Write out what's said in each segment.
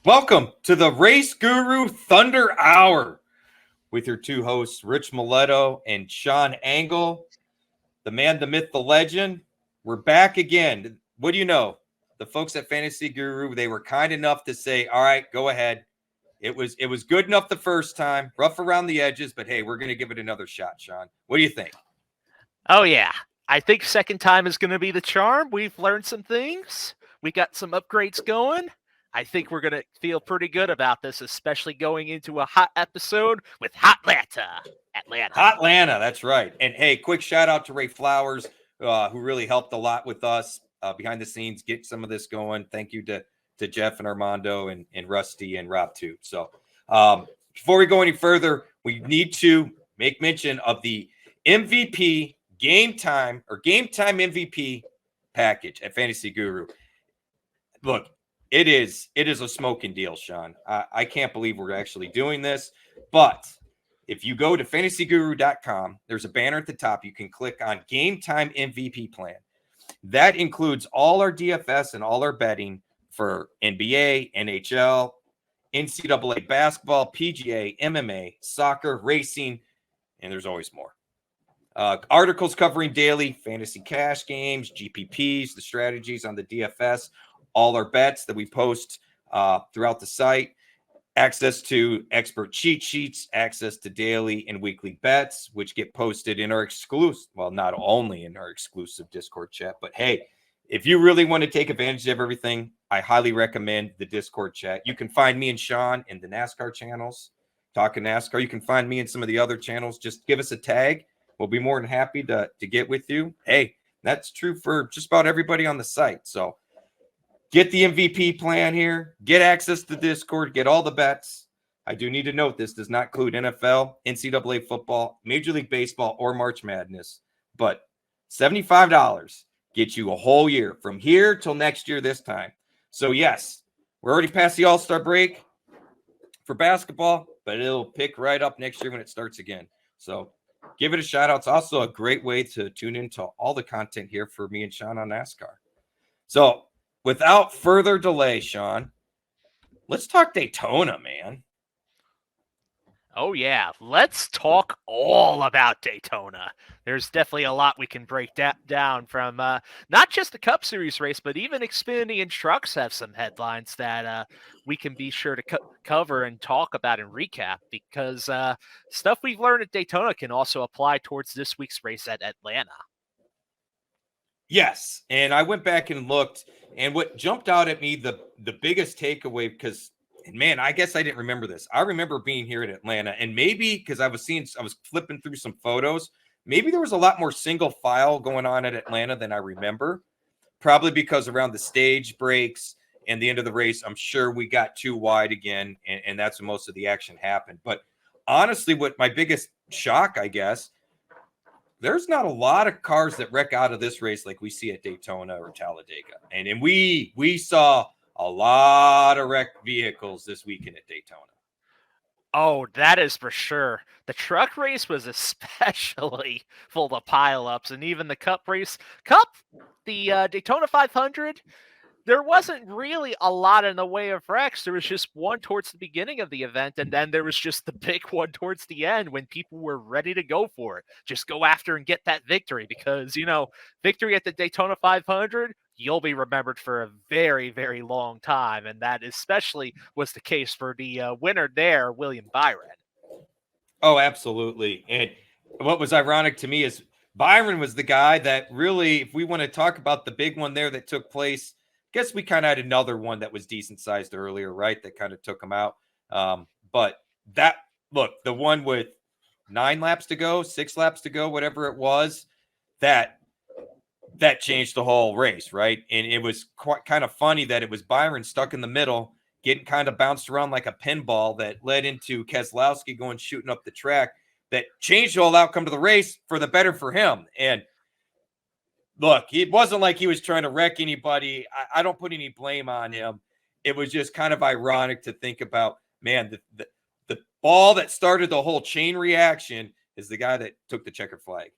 Welcome to the RaceGuru Thunder Hour with your two hosts, Rich Maletto and Sean Engel, the man, the myth, the legend. We're back again. What do you know? The folks at Fantasy Guru, they were kind enough to say, all right, go ahead. It was good enough the first time, rough around the edges, but hey, we're going to give it another shot, Sean. What do you think? Oh, yeah. I think second time is going to be the charm. We've learned some things. We got some upgrades going. I think we're going to feel pretty good about this, especially going into a hot episode with Hotlanta. Hotlanta, that's right. And hey, quick shout out to Ray Flowers, who really helped a lot with us behind the scenes, get some of this going. Thank you to Jeff and Armando and Rusty and Rob too. So before we go any further, we need to make mention of the MVP game time MVP package at Fantasy Guru. Look, it is a smoking deal, Sean. I can't believe we're actually doing this, but if you go to fantasyguru.com, there's a banner at the top. You can click on Game Time MVP Plan. That includes all our DFS and all our betting for NBA, NHL, NCAA basketball, PGA, MMA, soccer, racing, and there's always more. Articles covering daily fantasy cash games, GPPs, the strategies on the DFS, all our bets that we post throughout the site, access to expert cheat sheets, access to daily and weekly bets, which get posted in our exclusive, well, not only in our exclusive Discord chat, but hey, if you really want to take advantage of everything, I highly recommend the Discord chat. You can find me and Sean in the NASCAR channels, talking NASCAR. You can find me in some of the other channels. Just give us a tag. We'll be more than happy to get with you. Hey, that's true for just about everybody on the site. So get the MVP plan here. Get access to Discord. Get all the bets. I do need to note this does not include NFL, NCAA football, Major League Baseball, or March Madness. But $75 gets you a whole year from here till next year this time. So, yes, we're already past the All-Star break for basketball, but it'll pick right up next year when it starts again. So give it a shout out. It's also a great way to tune into all the content here for me and Sean on NASCAR. So without further delay, Sean, let's talk Daytona, man. Oh, yeah. Let's talk all about Daytona. There's definitely a lot we can break down from not just the Cup Series race, but even Xfinity and Trucks have some headlines that we can be sure to cover and talk about and recap, because stuff we've learned at Daytona can also apply towards this week's race at Atlanta. Yes, and I went back and looked, and what jumped out at me, the biggest takeaway, because man, I guess I didn't remember this. I remember being here in Atlanta, and maybe because I was flipping through some photos, maybe there was a lot more single file going on at Atlanta than I remember. Probably because around the stage breaks and the end of the race, I'm sure we got too wide again, and that's when most of the action happened. But honestly, what my biggest shock, I guess, there's not a lot of cars that wreck out of this race like we see at Daytona or Talladega. And we saw a lot of wrecked vehicles this weekend at Daytona. Oh, that is for sure. The truck race was especially full of pileups, and even the Cup race. The Daytona 500, there wasn't really a lot in the way of wrecks. There was just one towards the beginning of the event, and then there was just the big one towards the end when people were ready to go for it. Just go after and get that victory, because, victory at the Daytona 500, you'll be remembered for a very, very long time, and that especially was the case for the winner there, William Byron. Oh, absolutely. And what was ironic to me is Byron was the guy that really, if we want to talk about the big one there that took place, I guess we kind of had another one that was decent sized earlier, right? That kind of took him out. But the one with 6 laps to go, whatever it was, that changed the whole race, right? And it was quite kind of funny that it was Byron stuck in the middle, getting kind of bounced around like a pinball, that led into Keselowski going shooting up the track, that changed the whole outcome to the race for the better for him. And look, it wasn't like he was trying to wreck anybody. I don't put any blame on him. It was just kind of ironic to think about, man, the ball that started the whole chain reaction is the guy that took the checkered flag.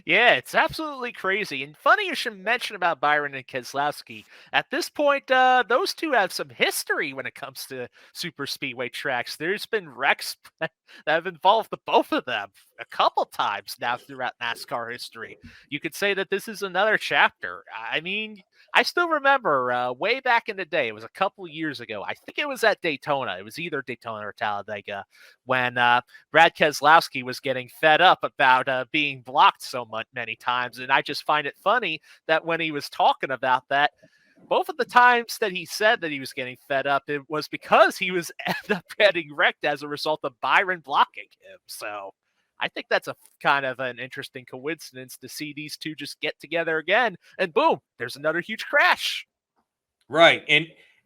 Yeah, it's absolutely crazy. And funny you should mention about Byron and Keselowski. At this point, those two have some history when it comes to super speedway tracks. There's been wrecks that have involved the both of them a couple times now throughout NASCAR history. You could say that this is another chapter. I mean, I still remember way back in the day, it was a couple years ago. I think it was at Daytona. It was either Daytona or Talladega when Brad Keselowski was getting fed up about being blocked so many times. And I just find it funny that when he was talking about that, both of the times that he said that he was getting fed up, it was because he was ended up getting wrecked as a result of Byron blocking him. So I think that's a kind of an interesting coincidence to see these two just get together again, and boom, there's another huge crash. Right.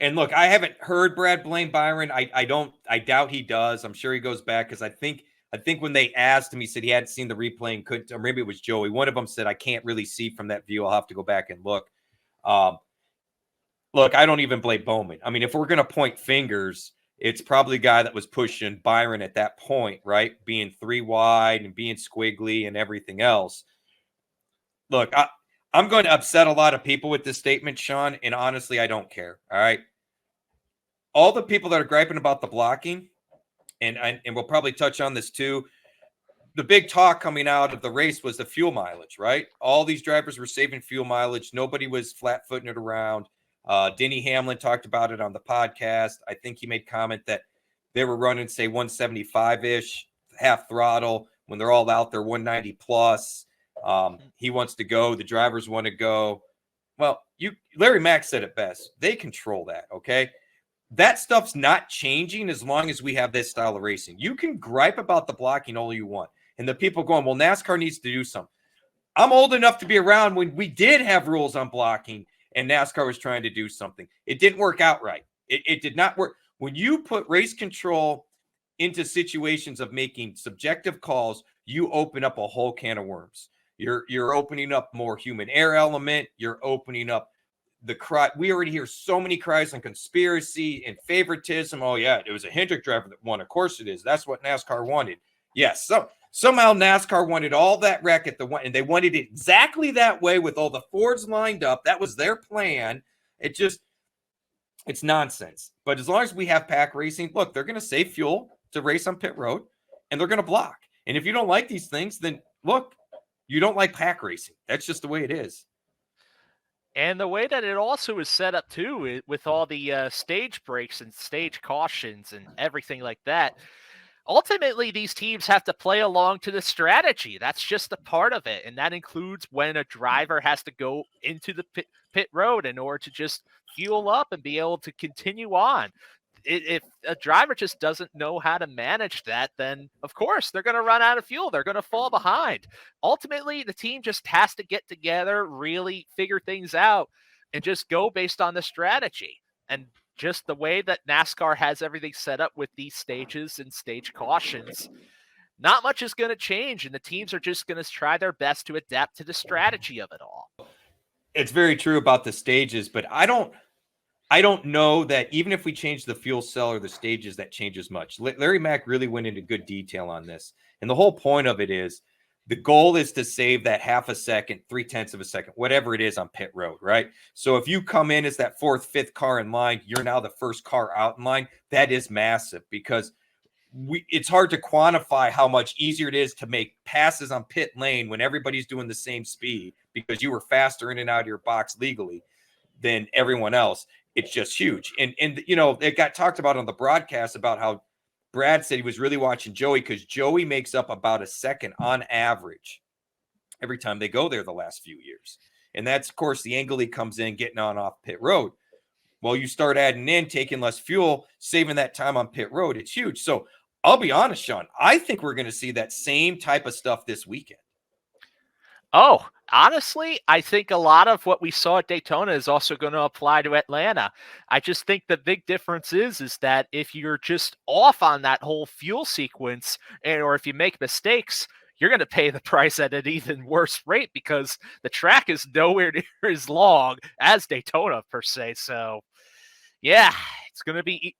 And look, I haven't heard Brad blame Byron. I doubt he does. I'm sure he goes back because I think when they asked him, he said he hadn't seen the replay and couldn't, or maybe it was Joey. One of them said, I can't really see from that view. I'll have to go back and look. Look, I don't even blame Bowman. I mean, if we're going to point fingers, it's probably the guy that was pushing Byron at that point, right? Being 3 wide and being squiggly and everything else. Look, I'm going to upset a lot of people with this statement, Sean, and honestly, I don't care. All right. All the people that are griping about the blocking, and we'll probably touch on this too. The big talk coming out of the race was the fuel mileage, right? All these drivers were saving fuel mileage. Nobody was flat-footing it around. Denny Hamlin talked about it on the podcast. I think he made comment that they were running, say, 175-ish, half throttle. When they're all out there, 190 plus. He wants to go. The drivers want to go. Well, Larry Mack said it best. They control that, okay? That stuff's not changing as long as we have this style of racing. You can gripe about the blocking all you want. And the people going, well, NASCAR needs to do something. I'm old enough to be around when we did have rules on blocking and NASCAR was trying to do something. It didn't work out right. It did not work. When you put race control into situations of making subjective calls, you open up a whole can of worms. You're opening up more human error element. You're opening up the cry. We already hear so many cries on conspiracy and favoritism. Oh, yeah, it was a Hendrick driver that won. Of course it is. That's what NASCAR wanted. Yes. So somehow NASCAR wanted all that wreck at the one, and they wanted it exactly that way with all the Fords lined up. That was their plan. It's nonsense. But as long as we have pack racing, look, they're going to save fuel to race on pit road, and they're going to block. And if you don't like these things, then look, you don't like pack racing. That's just the way it is. And the way that it also is set up too, with all the stage breaks and stage cautions and everything like that, ultimately these teams have to play along to the strategy. That's just a part of it. And that includes when a driver has to go into the pit road in order to just fuel up and be able to continue on. If a driver just doesn't know how to manage that, then of course they're going to run out of fuel. They're going to fall behind. Ultimately, the team just has to get together, really figure things out, and just go based on the strategy. And just the way that NASCAR has everything set up with these stages and stage cautions, not much is going to change. And the teams are just going to try their best to adapt to the strategy of it all. It's very true about the stages, but I don't know that even if we change the fuel cell or the stages, that changes much. Larry Mack really went into good detail on this. And the whole point of it is the goal is to save that half a second, 0.3 of a second, whatever it is on pit road, right? So if you come in as that 4th, 5th car in line, you're now the first car out in line. That is massive because it's hard to quantify how much easier it is to make passes on pit lane when everybody's doing the same speed because you were faster in and out of your box legally than everyone else. It's just huge. And it got talked about on the broadcast about how Brad said he was really watching Joey because Joey makes up about a second on average every time they go there the last few years. And that's, of course, the angle he comes in, getting on off pit road. Well, you start adding in, taking less fuel, saving that time on pit road. It's huge. So I'll be honest, Sean, I think we're going to see that same type of stuff this weekend. Oh, honestly, I think a lot of what we saw at Daytona is also going to apply to Atlanta. I just think the big difference is that if you're just off on that whole fuel sequence, or if you make mistakes, you're going to pay the price at an even worse rate because the track is nowhere near as long as Daytona per se. So, yeah, it's going to be.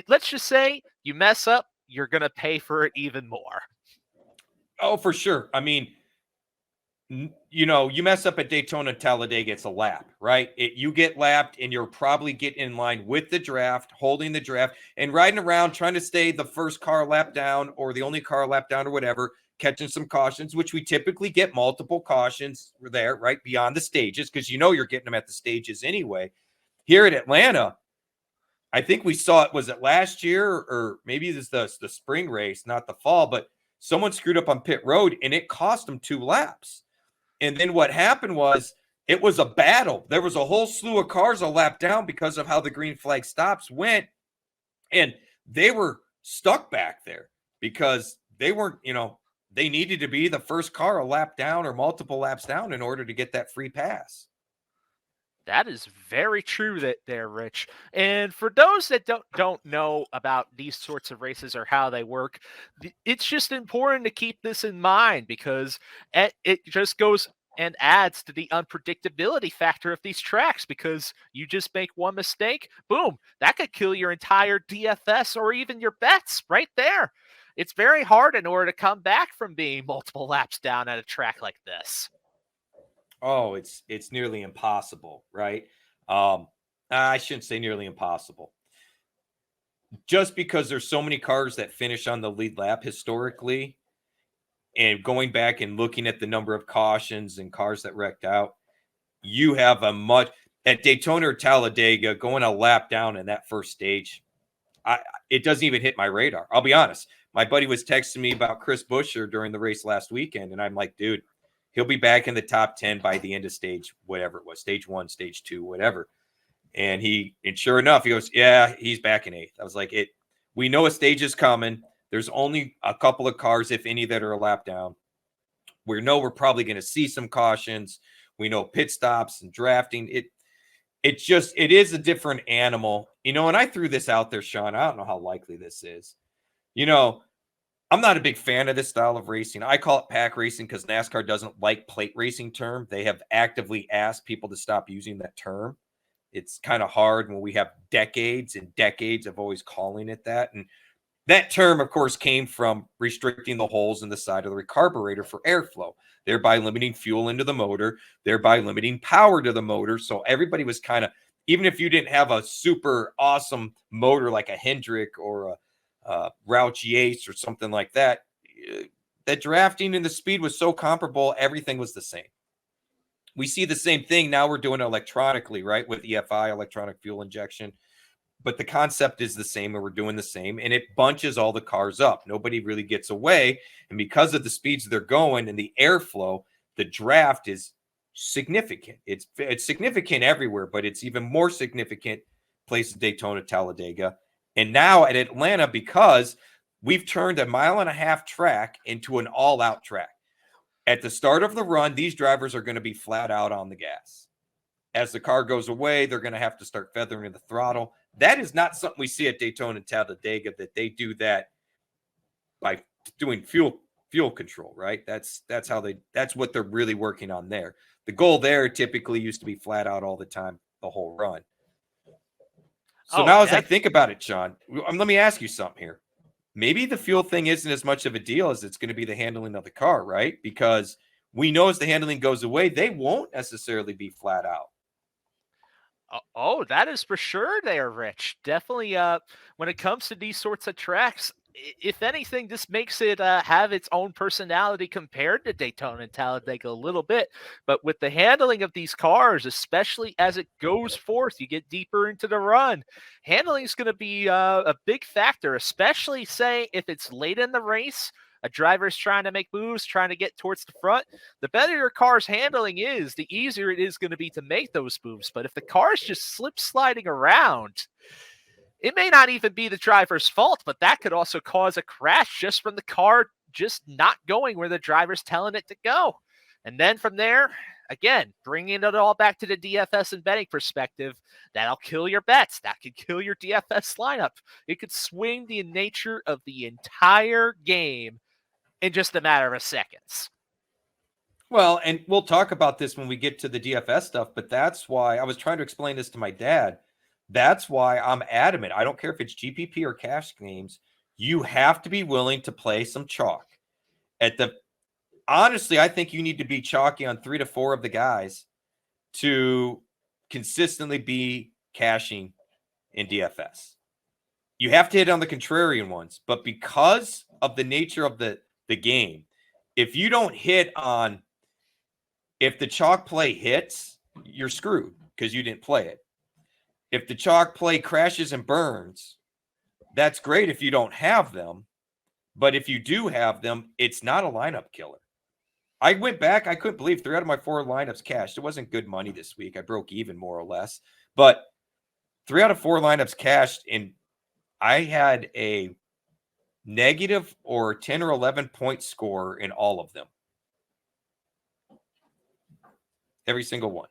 Let's just say you mess up, you're going to pay for it even more. Oh, for sure. I mean, you mess up at Daytona, Talladega, it's a lap, right? You get lapped and you're probably getting in line with the draft, holding the draft, and riding around trying to stay the first car lap down or the only car lap down or whatever, catching some cautions, which we typically get multiple cautions there, right, beyond the stages, because you're getting them at the stages anyway. Here at Atlanta, I think we saw it, was it last year or maybe this is the spring race, not the fall, but someone screwed up on pit road and it cost them 2 laps. And then what happened was it was a battle. There was a whole slew of cars a lap down because of how the green flag stops went. And they were stuck back there because they weren't, they needed to be the first car a lap down or multiple laps down in order to get that free pass. That is very true there, Rich. And for those that don't know about these sorts of races or how they work, it's just important to keep this in mind because it just goes and adds to the unpredictability factor of these tracks because you just make one mistake, boom, that could kill your entire DFS or even your bets right there. It's very hard in order to come back from being multiple laps down at a track like this. Oh, it's nearly impossible, right? I shouldn't say nearly impossible. Just because there's so many cars that finish on the lead lap historically, and going back and looking at the number of cautions and cars that wrecked out, you have at Daytona or Talladega going a lap down in that first stage. It doesn't even hit my radar. I'll be honest. My buddy was texting me about Chris Buescher during the race last weekend, and I'm like, dude, he'll be back in the top 10 by the end of stage, whatever it was, stage 1, stage 2, whatever. And sure enough, he goes, yeah, he's back in 8th. I was like, we know a stage is coming. There's only a couple of cars, if any, that are a lap down. We know we're probably going to see some cautions. We know pit stops and drafting. It is a different animal, and I threw this out there, Sean. I don't know how likely this is. I'm not a big fan of this style of racing. I call it pack racing because NASCAR doesn't like plate racing term. They have actively asked people to stop using that term. It's kind of hard when we have decades and decades of always calling it that. And that term, of course, came from restricting the holes in the side of the carburetor for airflow, thereby limiting fuel into the motor, thereby limiting power to the motor. So everybody was kind of, even if you didn't have a super awesome motor like a Hendrick or a Rouch Yates or something like that, that drafting and the speed was so comparable, everything was the same. We see the same thing now. We're doing it electronically, right, with EFI, electronic fuel injection, but the concept is the same, and we're doing the same, and it bunches all the cars up. Nobody really gets away, and because of the speeds they're going and the airflow, the draft is significant. It's significant everywhere, but it's even more significant places, Daytona, Talladega. And now at Atlanta, because we've turned a 1.5 mile track into an all-out track. At the start of the run, these drivers are going to be flat out on the gas. As the car goes away, they're going to have to start feathering the throttle. That is not something we see at Daytona and Talladega, that they do that by doing fuel control, right? That's what they're really working on there. The goal there typically used to be flat out all the time, the whole run. So now as I think about it, Sean, let me ask you something here. Maybe the fuel thing isn't as much of a deal as it's going to be the handling of the car, right? Because we know as the handling goes away, they won't necessarily be flat out. Oh, that is for sure there, Rich. Definitely when it comes to these sorts of tracks, if anything, this makes it have its own personality compared to Daytona and Talladega a little bit. But with the handling of these cars, especially as it goes forth, you get deeper into the run, handling is going to be a big factor, especially, say, if it's late in the race, a driver's trying to make moves, trying to get towards the front. The better your car's handling is, the easier it is going to be to make those moves. But if the car's just slip sliding around, it may not even be the driver's fault, but that could also cause a crash just from the car just not going where the driver's telling it to go. And then from there, again, bringing it all back to the DFS and betting perspective, that'll kill your bets. That could kill your DFS lineup. It could swing the nature of the entire game in just a matter of seconds. Well, and we'll talk about this when we get to the DFS stuff, but that's why I was trying to explain this to my dad. That's why I'm adamant. I don't care if it's GPP or cash games. You have to be willing to play some chalk. honestly, I think you need to be chalky on 3 to 4 of the guys to consistently be cashing in DFS. You have to hit on the contrarian ones, but because of the nature of the game, if you don't hit on, if the chalk play hits, you're screwed because you didn't play it. If the chalk play crashes and burns, that's great if you don't have them. But if you do have them, it's not a lineup killer. I went back. I couldn't believe 3 out of my 4 lineups cashed. It wasn't good money this week. I broke even more or less. But 3 out of 4 lineups cashed, and I had a negative or 10 or 11 point score in all of them. Every single one.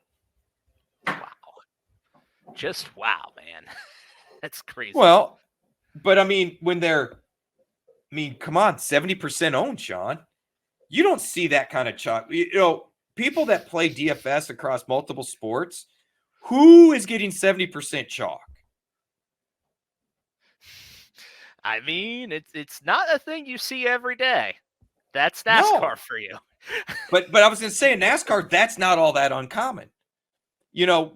Wow. Just wow, man. That's crazy. Well, but I mean, come on, 70% owned, Sean. You don't see that kind of chalk. You know, people that play DFS across multiple sports, who is getting 70% chalk? I mean, it's not a thing you see every day. That's NASCAR for you. But I was going to say in NASCAR, that's not all that uncommon. You know,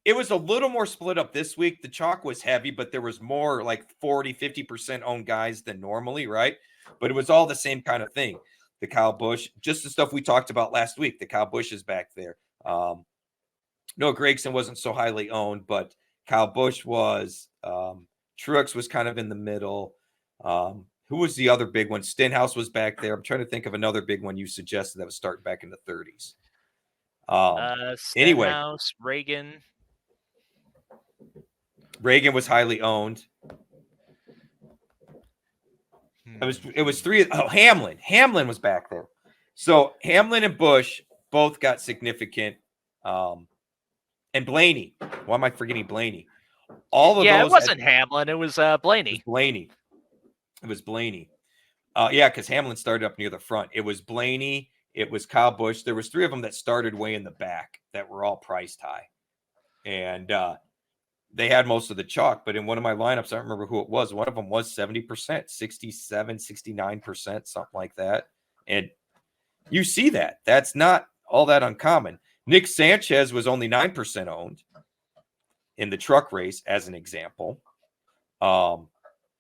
it was a little more split up this week. The chalk was heavy, but there was more like 40, 50% owned guys than normally, right? But it was all the same kind of thing. The Kyle Busch, just the stuff we talked about last week. The Kyle Busch is back there. Noah Gragson wasn't so highly owned, but Kyle Busch was. Truex was kind of in the middle. Who was the other big one? Stenhouse was back there. I'm trying to think of another big one you suggested that was starting back in the 30s. Anyway, Reagan was highly owned. It was 3. Oh, Hamlin was back there. So Hamlin and Busch both got significant. And Blaney. Why am I forgetting Blaney? All of those. It wasn't Hamlin. It was Blaney. It was Blaney. Yeah, because Hamlin started up near the front. It was Blaney. It was Kyle Busch. There was 3 of them that started way in the back that were all priced high. And they had most of the chalk. But in one of my lineups, I don't remember who it was. One of them was 70%, 67, 69%, something like that. And you see that. That's not all that uncommon. Nick Sanchez was only 9% owned in the truck race, as an example.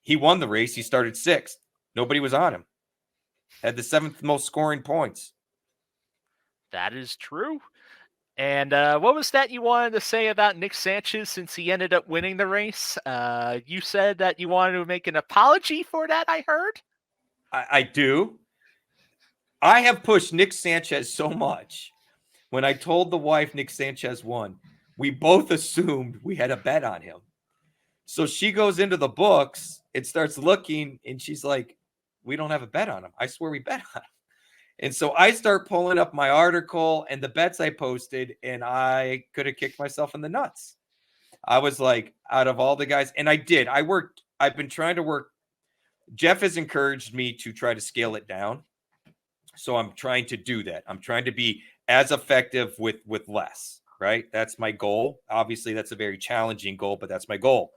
He won the race. He started 6th. Nobody was on him. Had the 7th most scoring points. That is true. And what was that you wanted to say about Nick Sanchez since he ended up winning the race? You said that you wanted to make an apology for that, I heard. I do. I have pushed Nick Sanchez so much. When I told the wife Nick Sanchez won, we both assumed we had a bet on him. So she goes into the books and starts looking, and she's like, we don't have a bet on him. I swear we bet on him. And so I start pulling up my article and the bets I posted, and I could have kicked myself in the nuts. I was like, out of all the guys, and I did. I've been trying to work. Jeff has encouraged me to try to scale it down. So I'm trying to do that. I'm trying to be as effective with less, right? That's my goal. Obviously, that's a very challenging goal, but that's my goal.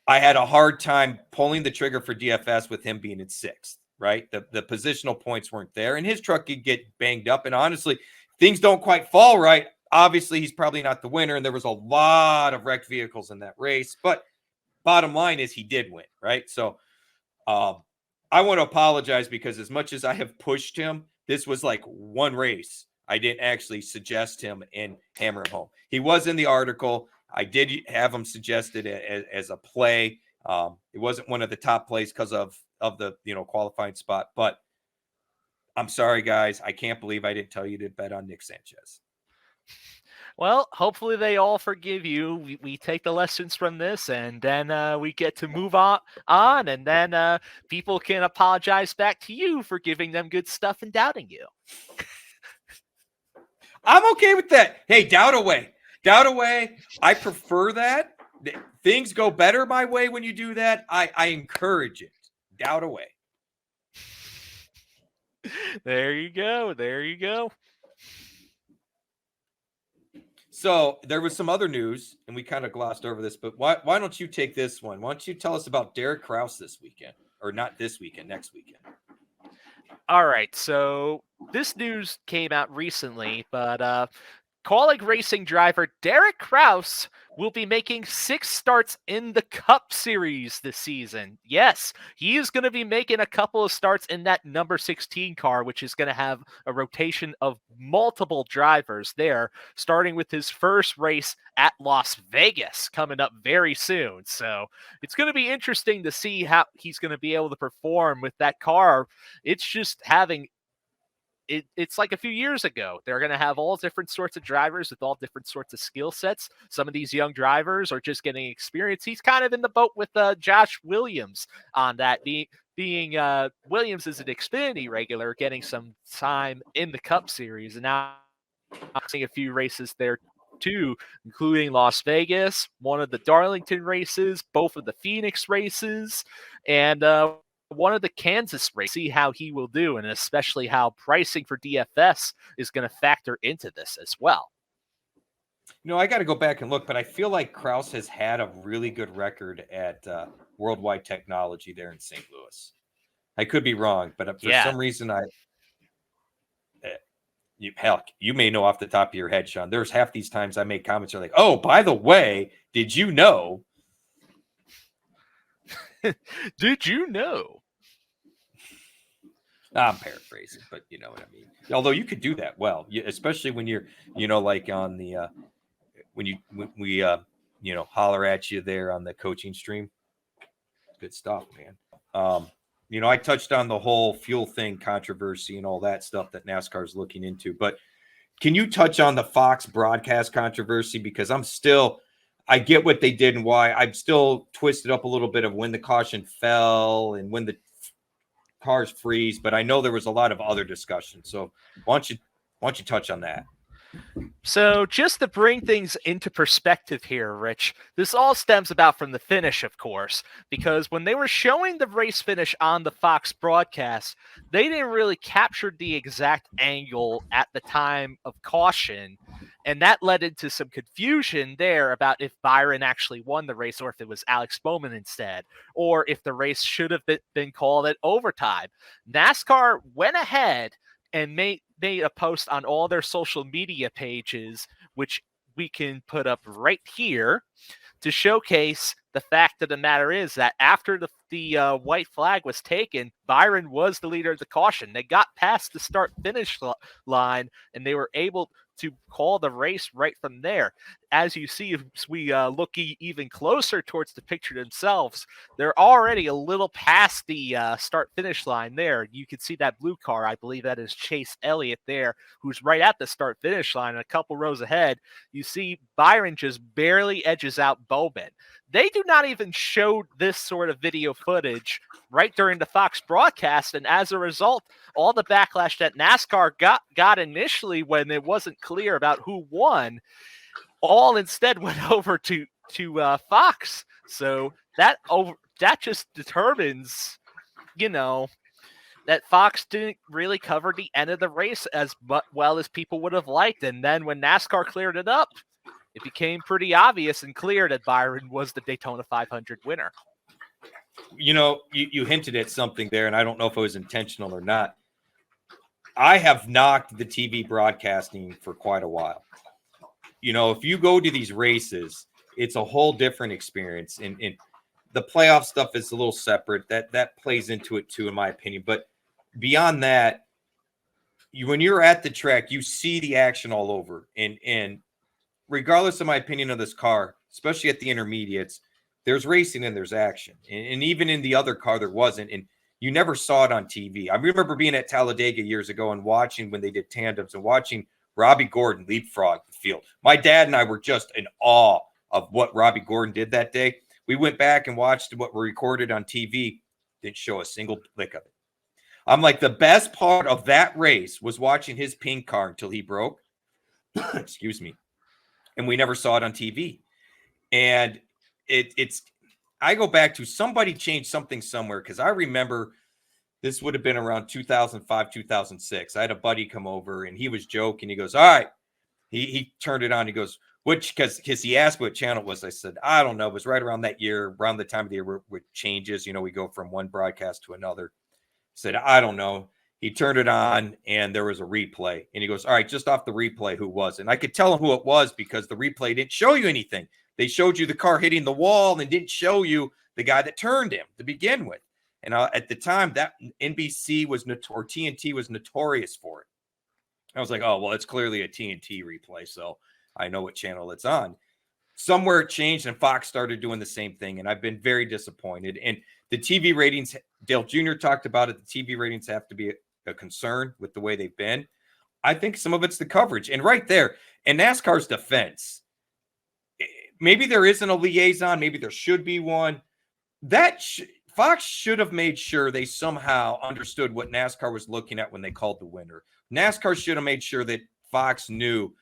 I had a hard time pulling the trigger for DFS with him being in 6th, right? The positional points weren't there, and his truck could get banged up. And honestly, things don't quite fall right. Obviously, he's probably not the winner, and there was a lot of wrecked vehicles in that race. But bottom line is he did win, right? So I want to apologize because as much as I have pushed him, this was like one race. I didn't actually suggest him and hammer him home. He was in the article. I did have him suggested as a play. It wasn't one of the top plays because of the qualifying spot. But I'm sorry, guys. I can't believe I didn't tell you to bet on Nick Sanchez. Well, hopefully they all forgive you. We take the lessons from this, and then we get to move on, and then people can apologize back to you for giving them good stuff and doubting you. I'm okay with that. Hey, doubt away. Doubt away. I prefer that. Things go better my way when you do that. I encourage it. Doubt away. There you go. There you go. So there was some other news, and we kind of glossed over this, but why don't you take this one? Why don't you tell us about Derek Kraus this weekend? Or not this weekend, next weekend. All right. So this news came out recently, but Kaulig Racing driver Derek Kraus will be making 6 starts in the Cup Series this season. Yes, he is going to be making a couple of starts in that number 16 car, which is going to have a rotation of multiple drivers there, starting with his first race at Las Vegas coming up very soon. So it's going to be interesting to see how he's going to be able to perform with that car. It's just having it's like a few years ago. They're going to have all different sorts of drivers with all different sorts of skill sets. Some of these young drivers are just getting experience. He's kind of in the boat with Josh Williams on that. Being Williams is an Xfinity regular, getting some time in the Cup Series, and now I'm seeing a few races there too, including Las Vegas, one of the Darlington races, both of the Phoenix races, and one of the Kansas races. See how he will do, and especially how pricing for DFS is going to factor into this as well. I got to go back and look, but I feel like Kraus has had a really good record at Worldwide Technology there in St. Louis. I could be wrong, but for some reason you may know off the top of your head, Sean. There's half these times I make comments are like, "Oh, by the way, did you know?" Did you know? I'm paraphrasing, but you know what I mean. Although you could do that well, especially when you're, like on the when we holler at you there on the coaching stream. Good stuff, man. I touched on the whole fuel thing controversy and all that stuff that NASCAR is looking into, but can you touch on the Fox broadcast controversy? Because I get what they did and why. I'm still twisted up a little bit of when the caution fell and when the cars freeze, but I know there was a lot of other discussion. So why don't you touch on that? So just to bring things into perspective here, Rich, this all stems about from the finish, of course, because when they were showing the race finish on the Fox broadcast, they didn't really capture the exact angle at the time of caution. And that led into some confusion there about if Byron actually won the race or if it was Alex Bowman instead, or if the race should have been called at overtime. NASCAR went ahead and made a post on all their social media pages, which we can put up right here to showcase the fact of the matter is that after the white flag was taken, Byron was the leader of the caution. They got past the start-finish line, and they were able to call the race right from there. As you see, if we look even closer towards the picture themselves, they're already a little past the start-finish line there. You can see that blue car. I believe that is Chase Elliott there, who's right at the start-finish line. And a couple rows ahead, you see Byron just barely edges out Bowman. They do not even show this sort of video footage right during the Fox broadcast, and as a result, all the backlash that NASCAR got initially when it wasn't clear about who won, all instead went over to Fox. So that just determines, that Fox didn't really cover the end of the race as well as people would have liked. And then when NASCAR cleared it up, it became pretty obvious and clear that Byron was the Daytona 500 winner. You hinted at something there, and I don't know if it was intentional or not. I have knocked the TV broadcasting for quite a while. If you go to these races, it's a whole different experience. And the playoff stuff is a little separate. That plays into it too, in my opinion. But beyond that, when you're at the track, you see the action all over. And regardless of my opinion of this car, especially at the intermediates, there's racing and there's action. And even in the other car, there wasn't. And you never saw it on TV. I remember being at Talladega years ago and watching when they did tandems and watching Robbie Gordon leapfrog the field. My dad and I were just in awe of what Robbie Gordon did that day. We went back and watched what were recorded on TV. Didn't show a single lick of it. I'm like, the best part of that race was watching his pink car until he broke. Excuse me. And we never saw it on TV. And it's I go back to somebody changed something somewhere, because I remember this would have been around 2005, 2006. I had a buddy come over and he was joking. He goes, all right. He turned it on. He goes, which, because he asked what channel it was. I said, I don't know. It was right around that year, around the time of the year where changes. We go from one broadcast to another. I said, I don't know. he turned it on and there was a replay. And he goes, all right, just off the replay, who was it? And I could tell him who it was because the replay didn't show you anything. They showed you the car hitting the wall and didn't show you the guy that turned him to begin with. And at the time, that NBC was or TNT was notorious for it. I was like, oh, well, it's clearly a TNT replay, so I know what channel it's on. Somewhere it changed, and Fox started doing the same thing, and I've been very disappointed. And the TV ratings, Dale Jr. talked about it, the TV ratings have to be a concern with the way they've been. I think some of it's the coverage. And right there, in NASCAR's defense, maybe there isn't a liaison, maybe there should be one. Fox should have made sure they somehow understood what NASCAR was looking at when they called the winner. NASCAR should have made sure that Fox knew.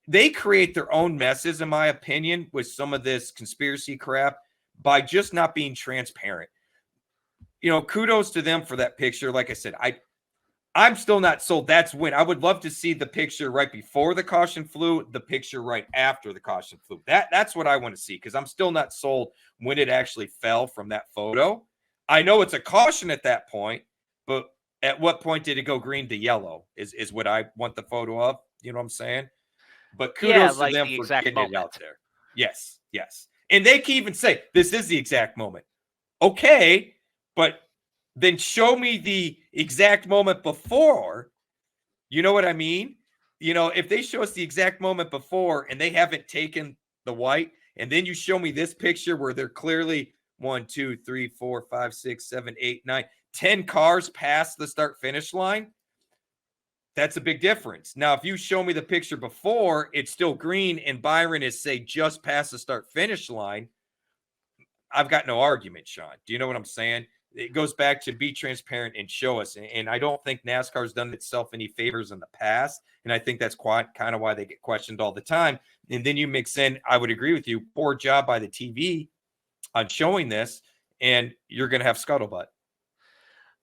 They create their own messes, in my opinion, with some of this conspiracy crap by just not being transparent. Kudos to them for that picture. Like I said, I'm still not sold. That's when I would love to see the picture right before the caution flew, the picture right after the caution flew. That's what I want to see, because I'm still not sold when it actually fell from that photo. I know it's a caution at that point, but at what point did it go green to yellow is what I want the photo of. You know what I'm saying? But kudos to them for getting it out there. Yes, yes. And they can even say, this is the exact moment. Okay, but then show me the exact moment before. You know what I mean? If they show us the exact moment before and they haven't taken the white, and then you show me this picture where they're clearly 1, 2, 3, 4, 5, 6, 7, 8, 9, 10 cars past the start finish line, that's a big difference. Now, if you show me the picture before, it's still green and Byron is, say, just past the start finish line, I've got no argument, Sean. Do you know what I'm saying? It goes back to be transparent and show us. And I don't think NASCAR's done itself any favors in the past. And I think that's quite kind of why they get questioned all the time. And then you mix in, I would agree with you, poor job by the TV on showing this, and you're going to have scuttlebutt.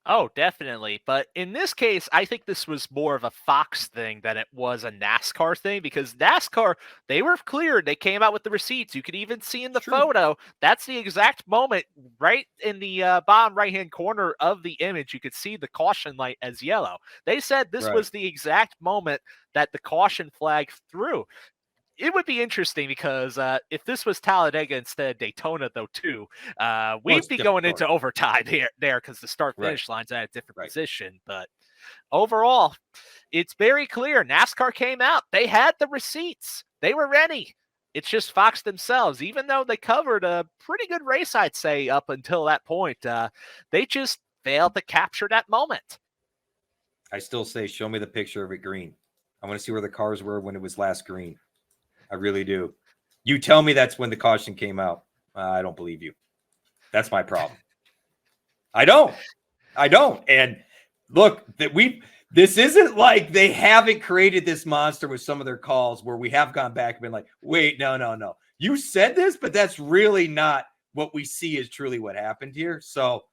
Oh, definitely. But in this case, I think this was more of a Fox thing than it was a NASCAR thing, because NASCAR, they were clear. They came out with the receipts. You could even see in the photo, that's the exact moment right in the bottom right-hand corner of the image. You could see the caution light as yellow. They said this was the exact moment that the caution flag threw. It would be interesting because if this was Talladega instead of Daytona, though, too, we'd be going into overtime there because the start-finish line's at a different position. But overall, it's very clear. NASCAR came out. They had the receipts. They were ready. It's just Fox themselves, even though they covered a pretty good race, I'd say, up until that point, they just failed to capture that moment. I still say, show me the picture of it green. I want to see where the cars were when it was last green. I really do. You tell me that's when the caution came out. I don't believe you. That's my problem. I don't. And look, this isn't like they haven't created this monster with some of their calls where we have gone back and been like, wait, no. You said this, but that's really not what we see is truly what happened here. So,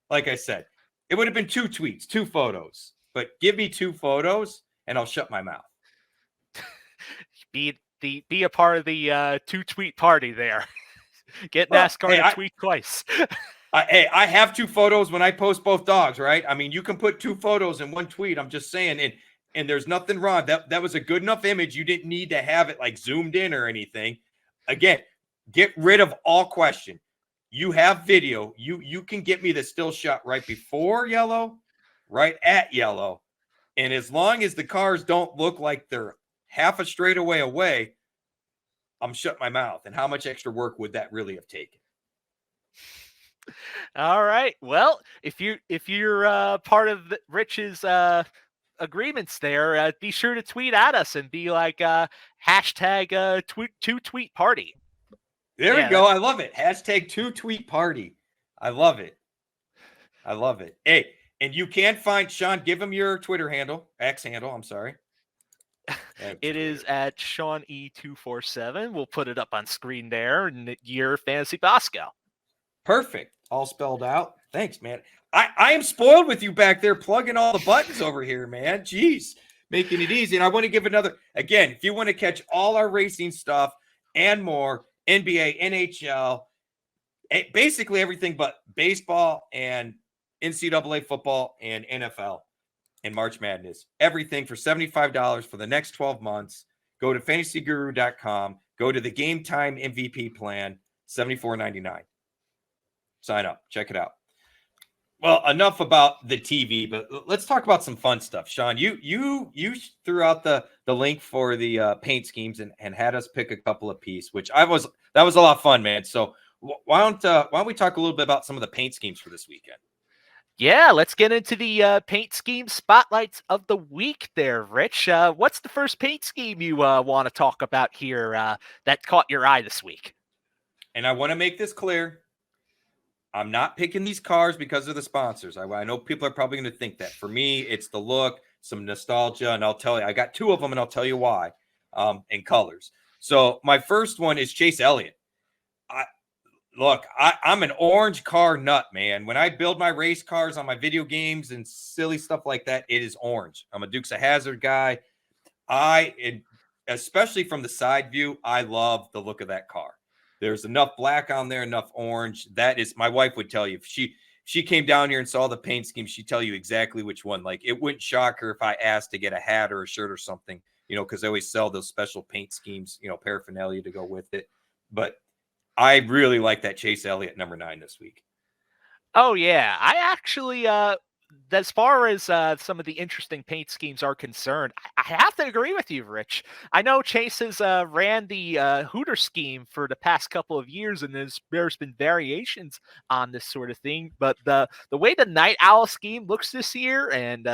like I said, it would have been 2 tweets, 2 photos, but give me 2 photos and I'll shut my mouth. Be a part of the 2-tweet party there. Get NASCAR to tweet twice. I have 2 photos when I post both dogs, right? I mean, you can put 2 photos in 1 tweet. I'm just saying, and there's nothing wrong. That was a good enough image. You didn't need to have it like zoomed in or anything. Again, get rid of all question. You have video. You can get me the still shot right before yellow, right at yellow. And as long as the cars don't look like they're half a straightaway away, I'm shut my mouth. And how much extra work would that really have taken? All right. Well, if you're part of Rich's agreements there, be sure to tweet at us and be like hashtag 2-tweet party. There we go. I love it. Hashtag 2-tweet party. I love it. Hey, and you can find Sean. Give him your Twitter handle, X handle. I'm sorry. It is at SeanE247. We'll put it up on screen there. And your Fantasy Bosco. Perfect. All spelled out. Thanks, man. I am spoiled with you back there plugging all the buttons over here, man. Jeez, making it easy. And I want to give another, again, if you want to catch all our racing stuff and more, NBA, NHL, basically everything but baseball and NCAA football and NFL. in March Madness. Everything for $75 for the next 12 months. Go to fantasyguru.com. Go to the Game Time MVP plan, $74.99. Sign up. Check it out. Well, enough about the TV, but let's talk about some fun stuff. Sean, you threw out the link for the paint schemes and had us pick a couple of piece, which that was a lot of fun, man. So why don't we talk a little bit about some of the paint schemes for this weekend? Yeah, let's get into the paint scheme spotlights of the week there, Rich. What's the first paint scheme you want to talk about here that caught your eye this week? And I want to make this clear. I'm not picking these cars because of the sponsors. I know people are probably going to think that. For me, it's the look, some nostalgia, and I'll tell you, I got two of them, and I'll tell you why, in colors. So my first one is Chase Elliott. I'm an orange car nut, man. When I build my race cars on my video games and silly stuff like that, it is orange. I'm a Dukes of Hazzard guy. Especially from the side view, I love the look of that car. There's enough black on there, enough orange. That is, my wife would tell you, if she came down here and saw the paint scheme, she'd tell you exactly which one. Like, it wouldn't shock her if I asked to get a hat or a shirt or something, because they always sell those special paint schemes, paraphernalia to go with it. But I really like that Chase Elliott number 9 this week. Oh, yeah. I actually, as far as some of the interesting paint schemes are concerned, I have to agree with you, Rich. I know Chase has ran the Hooter scheme for the past couple of years, and there's been variations on this sort of thing. But the way the Night Owl scheme looks this year, and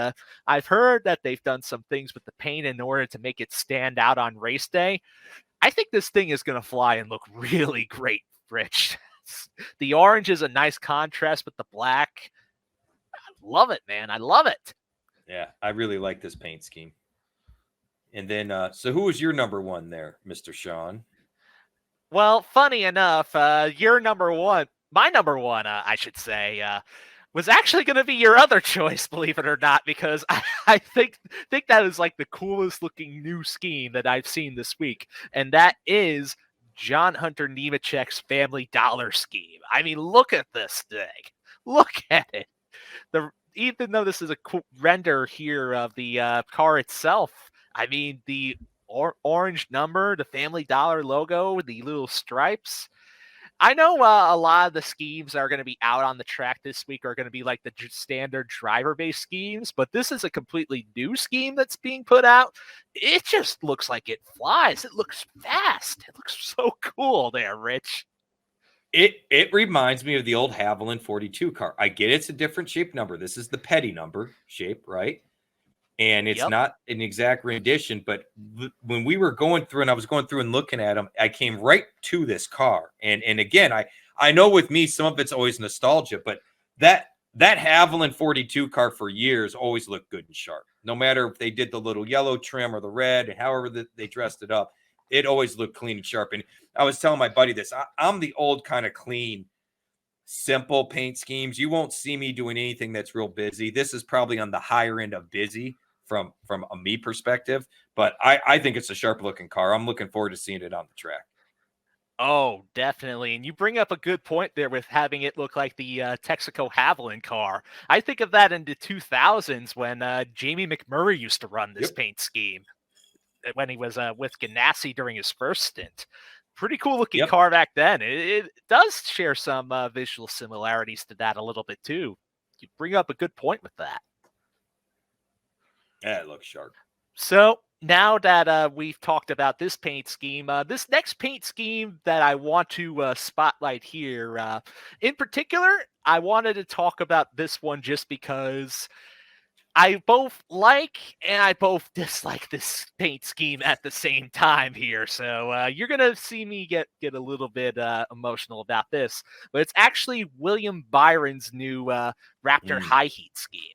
I've heard that they've done some things with the paint in order to make it stand out on race day. I think this thing is going to fly and look really great, Rich. The orange is a nice contrast with the black. Love it, man. I love it. Yeah, I really like this paint scheme. And then, so who was your number 1 there, Mr. Sean? Well, funny enough, your number 1, my number 1, I should say, was actually going to be your other choice, believe it or not, because I think that is like the coolest looking new scheme that I've seen this week, and that is John Hunter Nemechek's Family Dollar scheme. I mean, look at this thing. Look at it. Even though this is a cool render here of the car itself, I mean, the orange number, the Family Dollar logo, the little stripes. I know a lot of the schemes that are going to be out on the track this week are going to be like the standard driver-based schemes, but this is a completely new scheme that's being put out. It just looks like it flies. It looks fast. It looks so cool there, Rich. It reminds me of the old Haviland 42 car. I get it's a different shape number. This is the petty number shape, right? And it's not an exact rendition, but when we were going through and I was going through and looking at them, I came right to this car. And again, I know with me, some of it's always nostalgia, but that Haviland 42 car for years always looked good and sharp. No matter if they did the little yellow trim or the red and however they dressed it up, it always looked clean and sharp. And I was telling my buddy this, I'm the old kind of clean, simple paint schemes. You won't see me doing anything that's real busy. This is probably on the higher end of busy from a me perspective, but I think it's a sharp looking car. I'm looking forward to seeing it on the track. Oh, definitely. And you bring up a good point there with having it look like the Texaco Haviland car. I think of that in the 2000s when Jamie McMurray used to run this paint scheme when he was with Ganassi during his first stint. Pretty cool looking car back then. It does share some visual similarities to that a little bit too. You bring up a good point with that. Yeah, it looks sharp. So now that we've talked about this paint scheme, this next paint scheme that I want to spotlight here, in particular, I wanted to talk about this one just because I both like and I both dislike this paint scheme at the same time here. So you're going to see me get a little bit emotional about this. But it's actually William Byron's new Raptor High Heat scheme.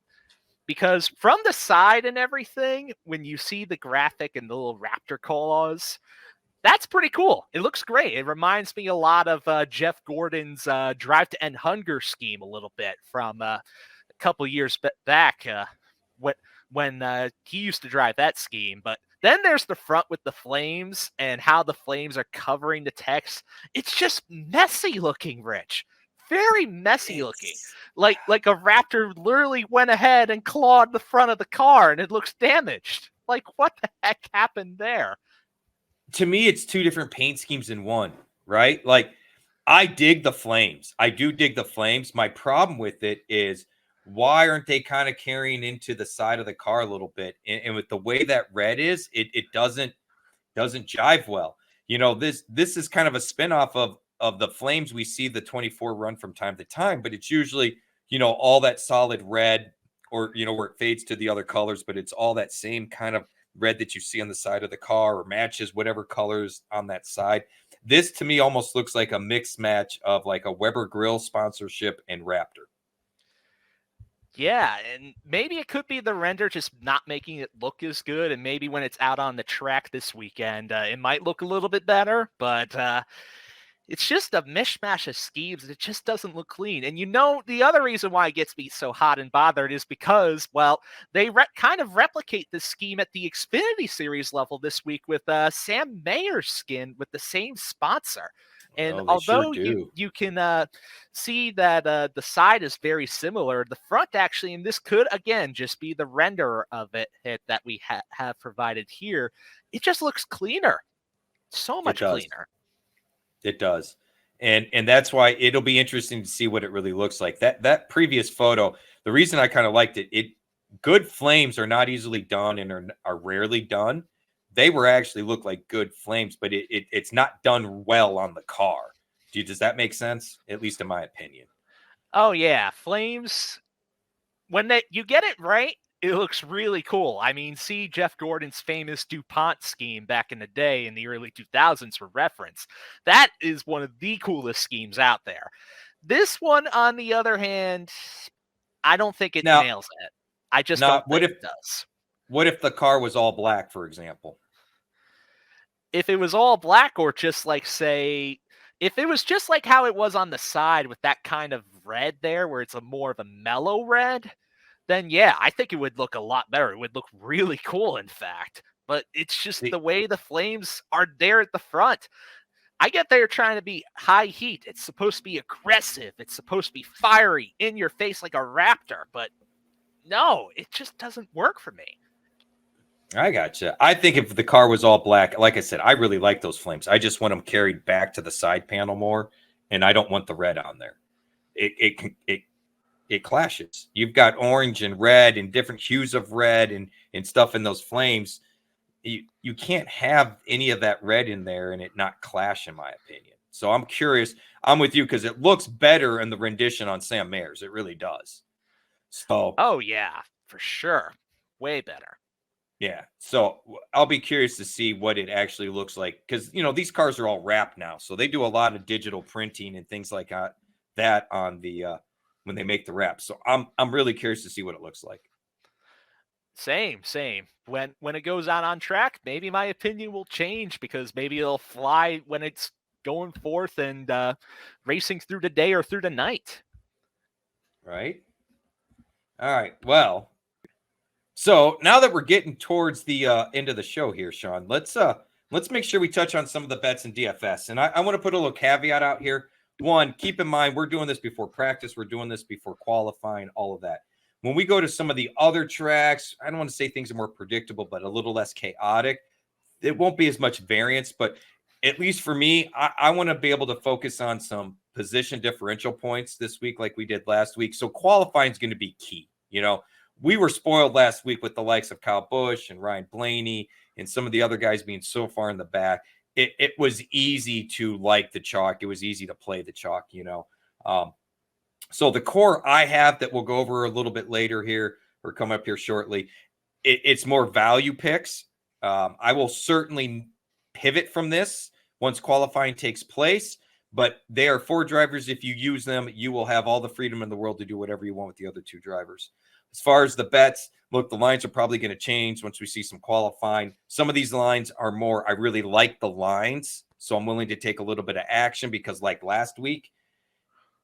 Because from the side and everything, when you see the graphic and the little Raptor claws, that's pretty cool. It looks great. It reminds me a lot of Jeff Gordon's Drive to End Hunger scheme a little bit from a couple years back when he used to drive that scheme. But then there's the front with the flames and how the flames are covering the text. It's just messy looking, Rich. very messy looking. Like a raptor literally went ahead and clawed the front of the car and it looks damaged. Like, what the heck happened there? To me, it's two different paint schemes in one, right? Like, I dig the flames. I do dig the flames. My problem with it is, why aren't they kind of carrying into the side of the car a little bit? And with the way that red is, it doesn't jive well. You know, this is kind of a spinoff of the flames we see the 24 run from time to time, but it's usually, you know, all that solid red, or, you know, where it fades to the other colors, but it's all that same kind of red that you see on the side of the car, or matches whatever colors on that side. This to me almost looks like a mixed match of like a Weber Grill sponsorship and Raptor. Yeah, and maybe it could be the render just not making it look as good, and maybe when it's out on the track this weekend, it might look a little bit better, but it's just a mishmash of schemes. It just doesn't look clean. And you know, the other reason why it gets me so hot and bothered is because, well, they kind of replicate this scheme at the Xfinity Series level this week with Sam Mayer's skin with the same sponsor. And although you can see that the side is very similar, the front actually, and this could, again, just be the render of it that we have provided here, it just looks cleaner. So much cleaner. It does. And that's why it'll be interesting to see what it really looks like. That previous photo, the reason I kind of liked it, good flames are not easily done and are rarely done. They were actually look like good flames, but it's not done well on the car. Does that make sense? At least in my opinion. Oh yeah, flames, when you get it right, it looks really cool. I mean, see Jeff Gordon's famous DuPont scheme back in the day in the early 2000s for reference. That is one of the coolest schemes out there. This one, on the other hand, I don't think it nails it. I just don't think it does. What if the car was all black, for example? If it was all black, or just like, say, if it was just like how it was on the side with that kind of red there, where it's more of a mellow red, then yeah, I think it would look a lot better. It would look really cool, in fact. But it's just the way the flames are there at the front. I get they're trying to be high heat. It's supposed to be aggressive. It's supposed to be fiery, in your face like a raptor. But no, it just doesn't work for me. I gotcha. I think if the car was all black, like I said, I really like those flames. I just want them carried back to the side panel more, and I don't want the red on there. It clashes. You've got orange and red and different hues of red and stuff in those flames. You can't have any of that red in there and it not clash, in my opinion. So I'm curious. I'm with you because it looks better in the rendition on Sam Mayer's. It really does. So, oh yeah, for sure. Way better. Yeah. So I'll be curious to see what it actually looks like, because, you know, these cars are all wrapped now. So they do a lot of digital printing and things like that on the when they make the wrap. So I'm really curious to see what it looks like. Same. When it goes out on track, maybe my opinion will change, because maybe it'll fly when it's going forth and racing through the day or through the night. Right. All right. Well, so now that we're getting towards the end of the show here, Sean, let's make sure we touch on some of the bets in DFS. And I want to put a little caveat out here. One, keep in mind, we're doing this before practice. We're doing this before qualifying, all of that. When we go to some of the other tracks, I don't want to say things are more predictable, but a little less chaotic. It won't be as much variance, but at least for me, I want to be able to focus on some position differential points this week like we did last week. So qualifying is going to be key. You know, we were spoiled last week with the likes of Kyle Busch and Ryan Blaney and some of the other guys being so far in the back. It was easy to like the chalk. It was easy to play the chalk, you know. So the core I have that we'll go over a little bit later here, or come up here shortly, it's more value picks. I will certainly pivot from this once qualifying takes place, but they are 4 drivers. If you use them, you will have all the freedom in the world to do whatever you want with the other 2 drivers. As far as the bets, look, the lines are probably going to change once we see some qualifying. Some of these lines are more, I really like the lines, so I'm willing to take a little bit of action, because like last week,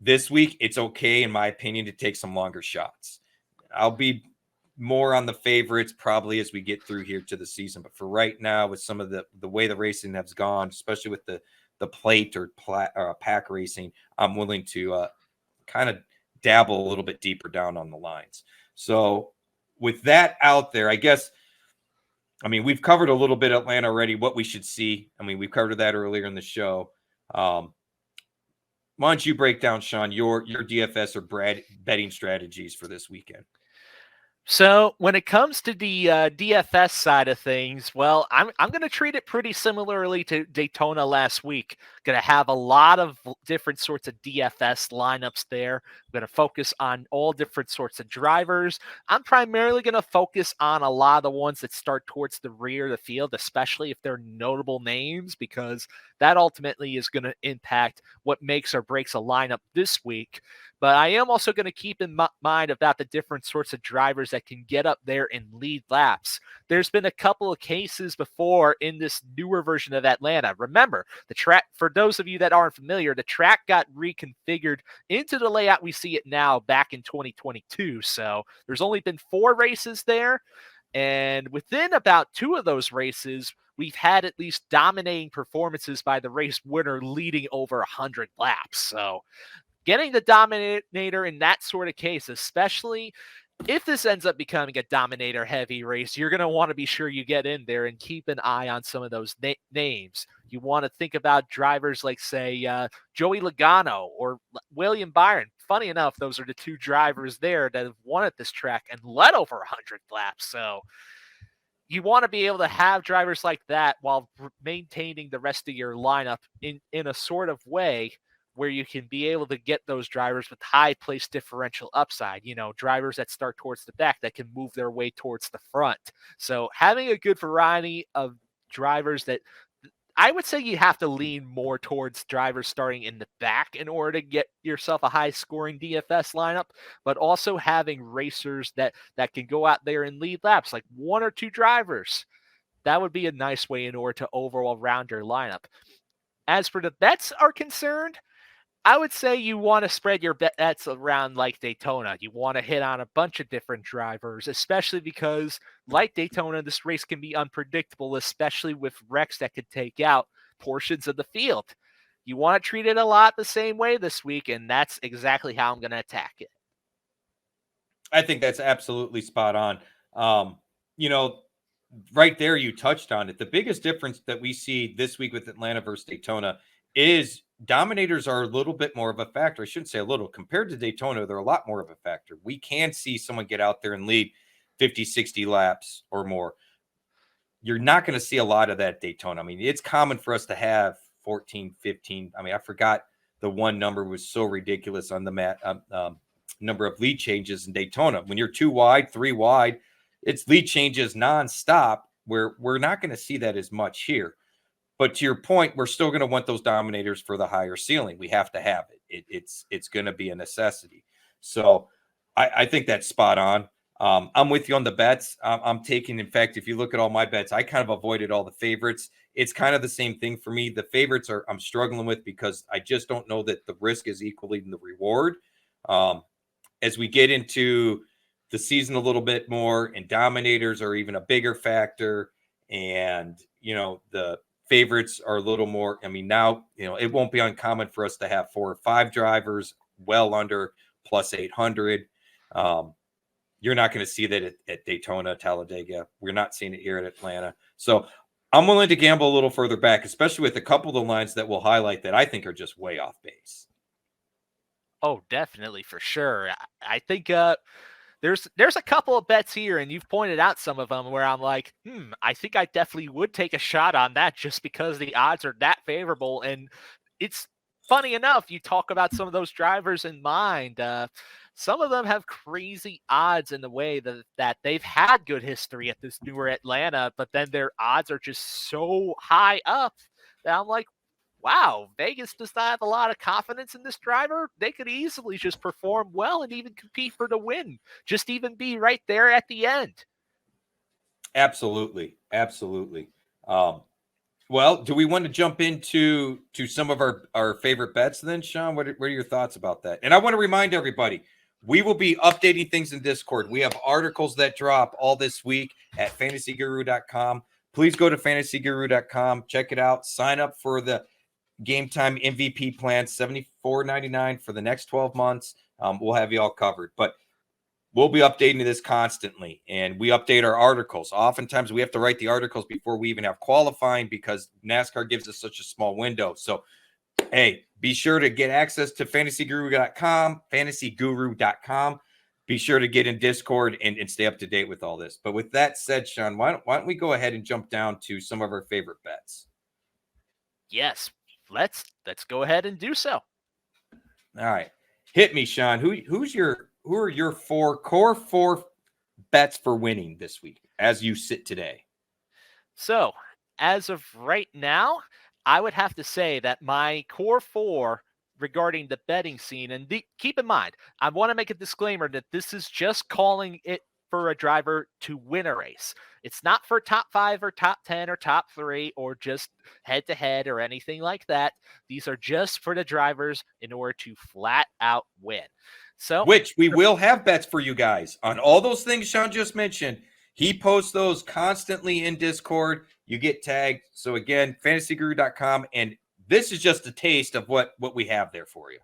this week, it's okay, in my opinion, to take some longer shots. I'll be more on the favorites probably as we get through here to the season. But for right now, with some of the way the racing has gone, especially with the plate or pack racing, I'm willing to kind of dabble a little bit deeper down on the lines. So with that out there, I guess, I mean, we've covered a little bit Atlanta already, what we should see. I mean, we covered that earlier in the show. Why don't you break down, Sean, your DFS or betting strategies for this weekend? So when it comes to the DFS side of things, well, I'm going to treat it pretty similarly to Daytona last week. Going to have a lot of different sorts of DFS lineups there. I'm going to focus on all different sorts of drivers. I'm primarily going to focus on a lot of the ones that start towards the rear of the field, especially if they're notable names, because that ultimately is going to impact what makes or breaks a lineup this week. But I am also going to keep in mind about the different sorts of drivers that can get up there and lead laps. There's been a couple of cases before in this newer version of Atlanta. Remember, the track, for those of you that aren't familiar, the track got reconfigured into the layout we see it now back in 2022. So there's only been 4 races there. And within about 2 of those races, we've had at least dominating performances by the race winner leading over 100 laps. So getting the dominator in that sort of case, especially if this ends up becoming a dominator heavy race, you're going to want to be sure you get in there and keep an eye on some of those names. You want to think about drivers like, say, Joey Logano or William Byron. Funny enough, those are the 2 drivers there that have won at this track and led over 100 laps. So you want to be able to have drivers like that while maintaining the rest of your lineup in a sort of way where you can be able to get those drivers with high place differential upside, drivers that start towards the back that can move their way towards the front. So having a good variety of drivers that I would say you have to lean more towards drivers starting in the back in order to get yourself a high scoring DFS lineup, but also having racers that can go out there and lead laps, like 1 or 2 drivers. That would be a nice way in order to overall round your lineup. As for the bets are concerned, I would say you want to spread your bets around like Daytona. You want to hit on a bunch of different drivers, especially because, like Daytona, this race can be unpredictable, especially with wrecks that could take out portions of the field. You want to treat it a lot the same way this week, and that's exactly how I'm going to attack it. I think that's absolutely spot on. Right there, you touched on it. The biggest difference that we see this week with Atlanta versus Daytona is dominators are a little bit more of a factor. I shouldn't say a little. Compared to Daytona, they're a lot more of a factor. We can see someone get out there and lead 50, 60 laps or more. You're not going to see a lot of that Daytona. I mean, it's common for us to have 14, 15. I mean, I forgot the one number was so ridiculous on the number of lead changes in Daytona. When you're 2 wide, 3 wide, it's lead changes nonstop, where we're not going to see that as much here. But to your point, we're still going to want those dominators for the higher ceiling. We have to have it. It's going to be a necessity. So I think that's spot on. I'm with you on the bets. I'm taking, in fact, if you look at all my bets, I kind of avoided all the favorites. It's kind of the same thing for me. The favorites I'm struggling with because I just don't know that the risk is equaling the reward. As we get into the season a little bit more and dominators are even a bigger factor, and the favorites are a little more. I mean, now it won't be uncommon for us to have 4 or 5 drivers well under plus 800. You're not going to see that at Daytona, Talladega. We're not seeing it here at Atlanta. So I'm willing to gamble a little further back, especially with a couple of the lines that we'll highlight that I think are just way off base. Oh, definitely, for sure. I think there's a couple of bets here, and you've pointed out some of them where I'm like, I think I definitely would take a shot on that just because the odds are that favorable. And it's funny enough, you talk about some of those drivers in mind. Some of them have crazy odds in the way that they've had good history at this newer Atlanta, but then their odds are just so high up that I'm like, wow, Vegas does not have a lot of confidence in this driver. They could easily just perform well and even compete for the win, just even be right there at the end. Absolutely. Well, do we want to jump into some of our favorite bets then, Sean? What are your thoughts about that? And I want to remind everybody, we will be updating things in Discord. We have articles that drop all this week at fantasyguru.com. Please go to fantasyguru.com, check it out, sign up for the game time MVP plan, $74.99 for the next 12 months. We'll have you all covered, but we'll be updating this constantly, and we update our articles. Oftentimes we have to write the articles before we even have qualifying because NASCAR gives us such a small window. So, hey, be sure to get access to fantasyguru.com. Be sure to get in Discord and stay up to date with all this. But with that said, Sean, why don't we go ahead and jump down to some of our favorite bets? Yes, let's go ahead and do so. All right. Hit me, Sean. Who are your core four bets for winning this week as you sit today? So, as of right now, I would have to say that my core four regarding the betting scene, and keep in mind, I want to make a disclaimer that this is just calling it for a driver to win a race. It's not for top 5 or top 10 or top 3 or just head to head or anything like that. These are just for the drivers in order to flat out win. So, which we will have bets for you guys on all those things Sean just mentioned. He posts those constantly in Discord. You get tagged. So again, fantasyguru.com. And this is just a taste of what we have there for you.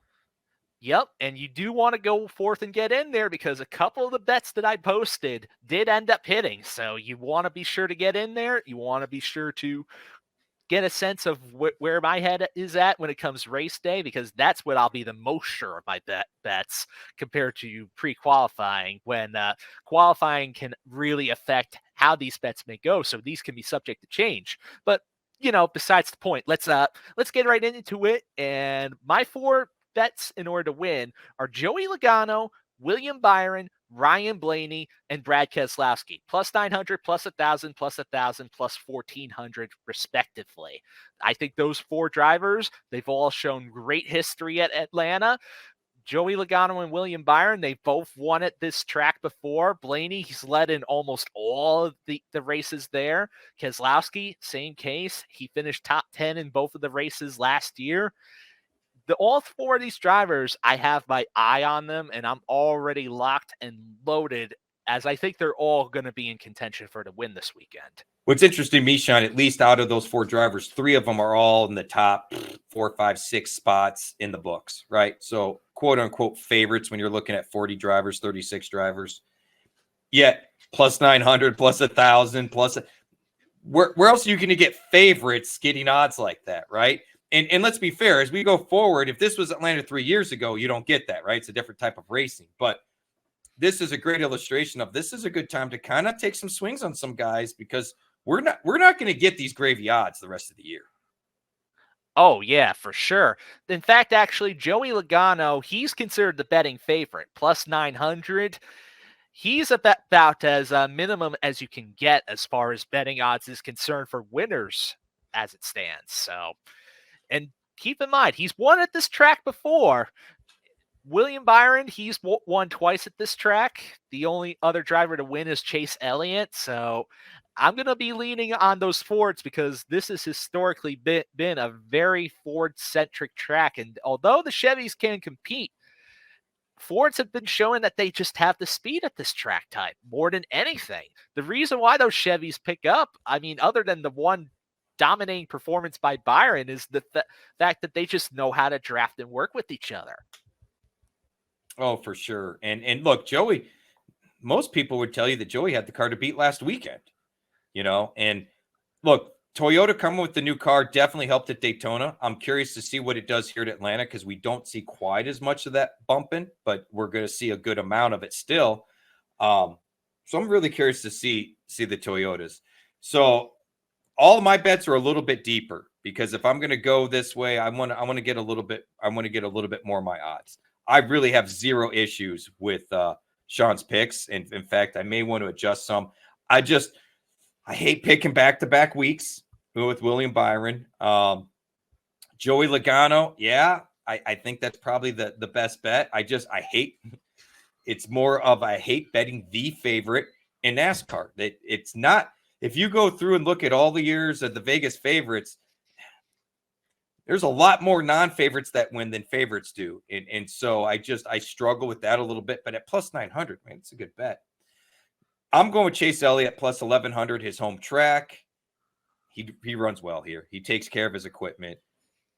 Yep. And you do want to go forth and get in there because a couple of the bets that I posted did end up hitting. So you want to be sure to get in there. You want to be sure to get a sense of where my head is at when it comes race day, because that's what I'll be the most sure of my bets compared to pre-qualifying, when qualifying can really affect how these bets may go. So these can be subject to change. But, besides the point, let's get right into it. And my 4 bets in order to win are Joey Logano, William Byron, Ryan Blaney, and Brad Keselowski, plus 900, plus 1,000, plus 1,000, plus 1,400, respectively. I think those 4 drivers, they've all shown great history at Atlanta. Joey Logano and William Byron, they both won at this track before. Blaney, he's led in almost all of the races there. Keselowski, same case. He finished top 10 in both of the races last year. All 4 of these drivers, I have my eye on them, and I'm already locked and loaded, as I think they're all going to be in contention for the win this weekend. What's interesting to me, Sean, at least out of those 4 drivers, 3 of them are all in the top 4, 5, 6 spots in the books, right? So quote unquote favorites when you're looking at 40 drivers, 36 drivers. Yet plus 900, plus 1,000, plus where else are you going to get favorites getting odds like that, right? And let's be fair, as we go forward, if this was Atlanta 3 years ago, you don't get that, right? It's a different type of racing. But this is a great illustration of this is a good time to kind of take some swings on some guys, because we're not going to get these gravy odds the rest of the year. Oh, yeah, for sure. In fact, actually, Joey Logano, he's considered the betting favorite, plus 900. He's about as minimum as you can get as far as betting odds is concerned for winners as it stands. So, and keep in mind, he's won at this track before. William Byron, he's won twice at this track. The only other driver to win is Chase Elliott. So I'm going to be leaning on those Fords because this has historically been a very Ford-centric track. And although the Chevys can compete, Fords have been showing that they just have the speed at this track type more than anything. The reason why those Chevys pick up, I mean, other than the one dominating performance by Byron, is the fact that they just know how to draft and work with each other. Oh, for sure. And look, Joey, most people would tell you that Joey had the car to beat last weekend, and look, Toyota coming with the new car definitely helped at Daytona. I'm curious to see what it does here at Atlanta, because we don't see quite as much of that bumping, but we're going to see a good amount of it still. So I'm really curious to see the Toyotas. So all of my bets are a little bit deeper, because if I'm going to go this way, I want to get a little bit more of my odds. I really have zero issues with Sean's picks. And in fact, I may want to adjust some. I hate picking back-to-back weeks with William Byron. Joey Logano, yeah, I think that's probably the best bet. I hate – it's more of I hate betting the favorite in NASCAR. It's not – if you go through and look at all the years of the Vegas favorites, there's a lot more non-favorites that win than favorites do. And so I struggle with that a little bit. But at plus 900, man, it's a good bet. I'm going with Chase Elliott plus 1,100, his home track. He runs well here. He takes care of his equipment.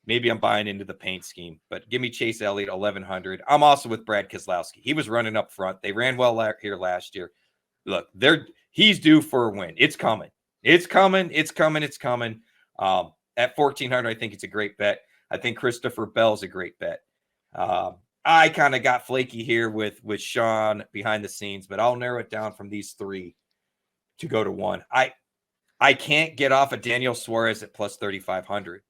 maybe I'm buying into the paint scheme, but give me Chase Elliott 1100. I'm also with Brad Keselowski. He was running up front. They ran well here last year. Look, he's due for a win. It's coming. It's coming. It's coming. It's coming. At 1400, I think it's a great bet. I think Christopher Bell's a great bet. I kind of got flaky here with Sean behind the scenes, but I'll narrow it down from these three to go to one. I can't get off of Daniel Suarez at plus 3,500.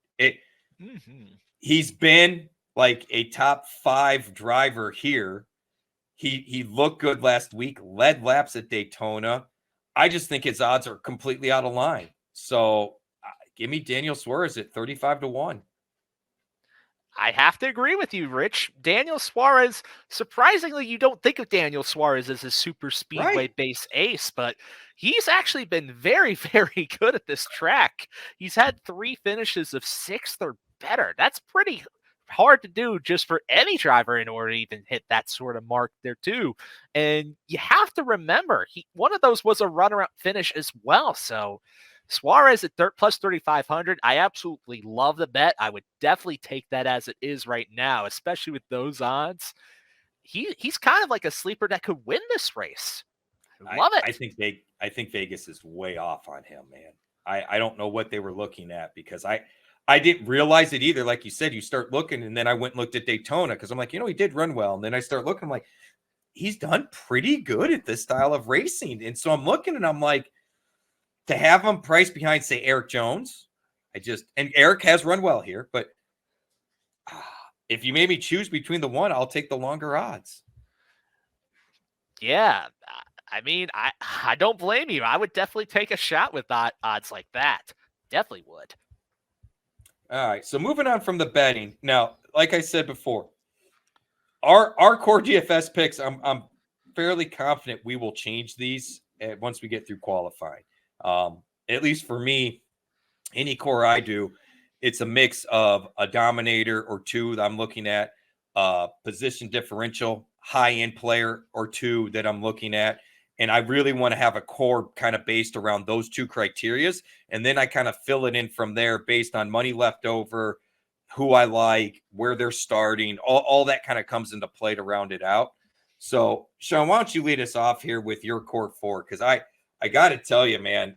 He's been like a top 5 driver here. He looked good last week, led laps at Daytona. I just think his odds are completely out of line. So give me Daniel Suarez at 35-1. I have to agree with you, Rich. Daniel Suarez, surprisingly, you don't think of Daniel Suarez as a super speedway-based ace, but he's actually been very, very good at this track. He's had 3 finishes of 6th or better. That's pretty hard to do just for any driver in order to even hit that sort of mark there too. And you have to remember, one of those was a runner-up finish as well. So Suarez at plus 3,500. I absolutely love the bet. I would definitely take that as it is right now, especially with those odds. He's kind of like a sleeper that could win this race. I love it. I think Vegas is way off on him, man. I don't know what they were looking at, because I didn't realize it either. Like you said, you start looking, and then I went and looked at Daytona because I'm like, he did run well. And then I start looking, I'm like, he's done pretty good at this style of racing. And so I'm looking and I'm like, to have him priced behind, say, Eric Jones, and Eric has run well here, but if you made me choose between the one, I'll take the longer odds. Yeah. I mean, I don't blame you. I would definitely take a shot with odds like that. Definitely would. All right. So moving on from the betting. Now, like I said before, our core DFS picks, I'm fairly confident we will change these once we get through qualifying. At least for me, any core I do, it's a mix of a dominator or two that I'm looking at, position differential, high-end player or two that I'm looking at. And I really want to have a core kind of based around those 2 criterias. And then I kind of fill it in from there based on money left over, who I like, where they're starting, all that kind of comes into play to round it out. So, Sean, why don't you lead us off here with your core 4? Because I got to tell you, man,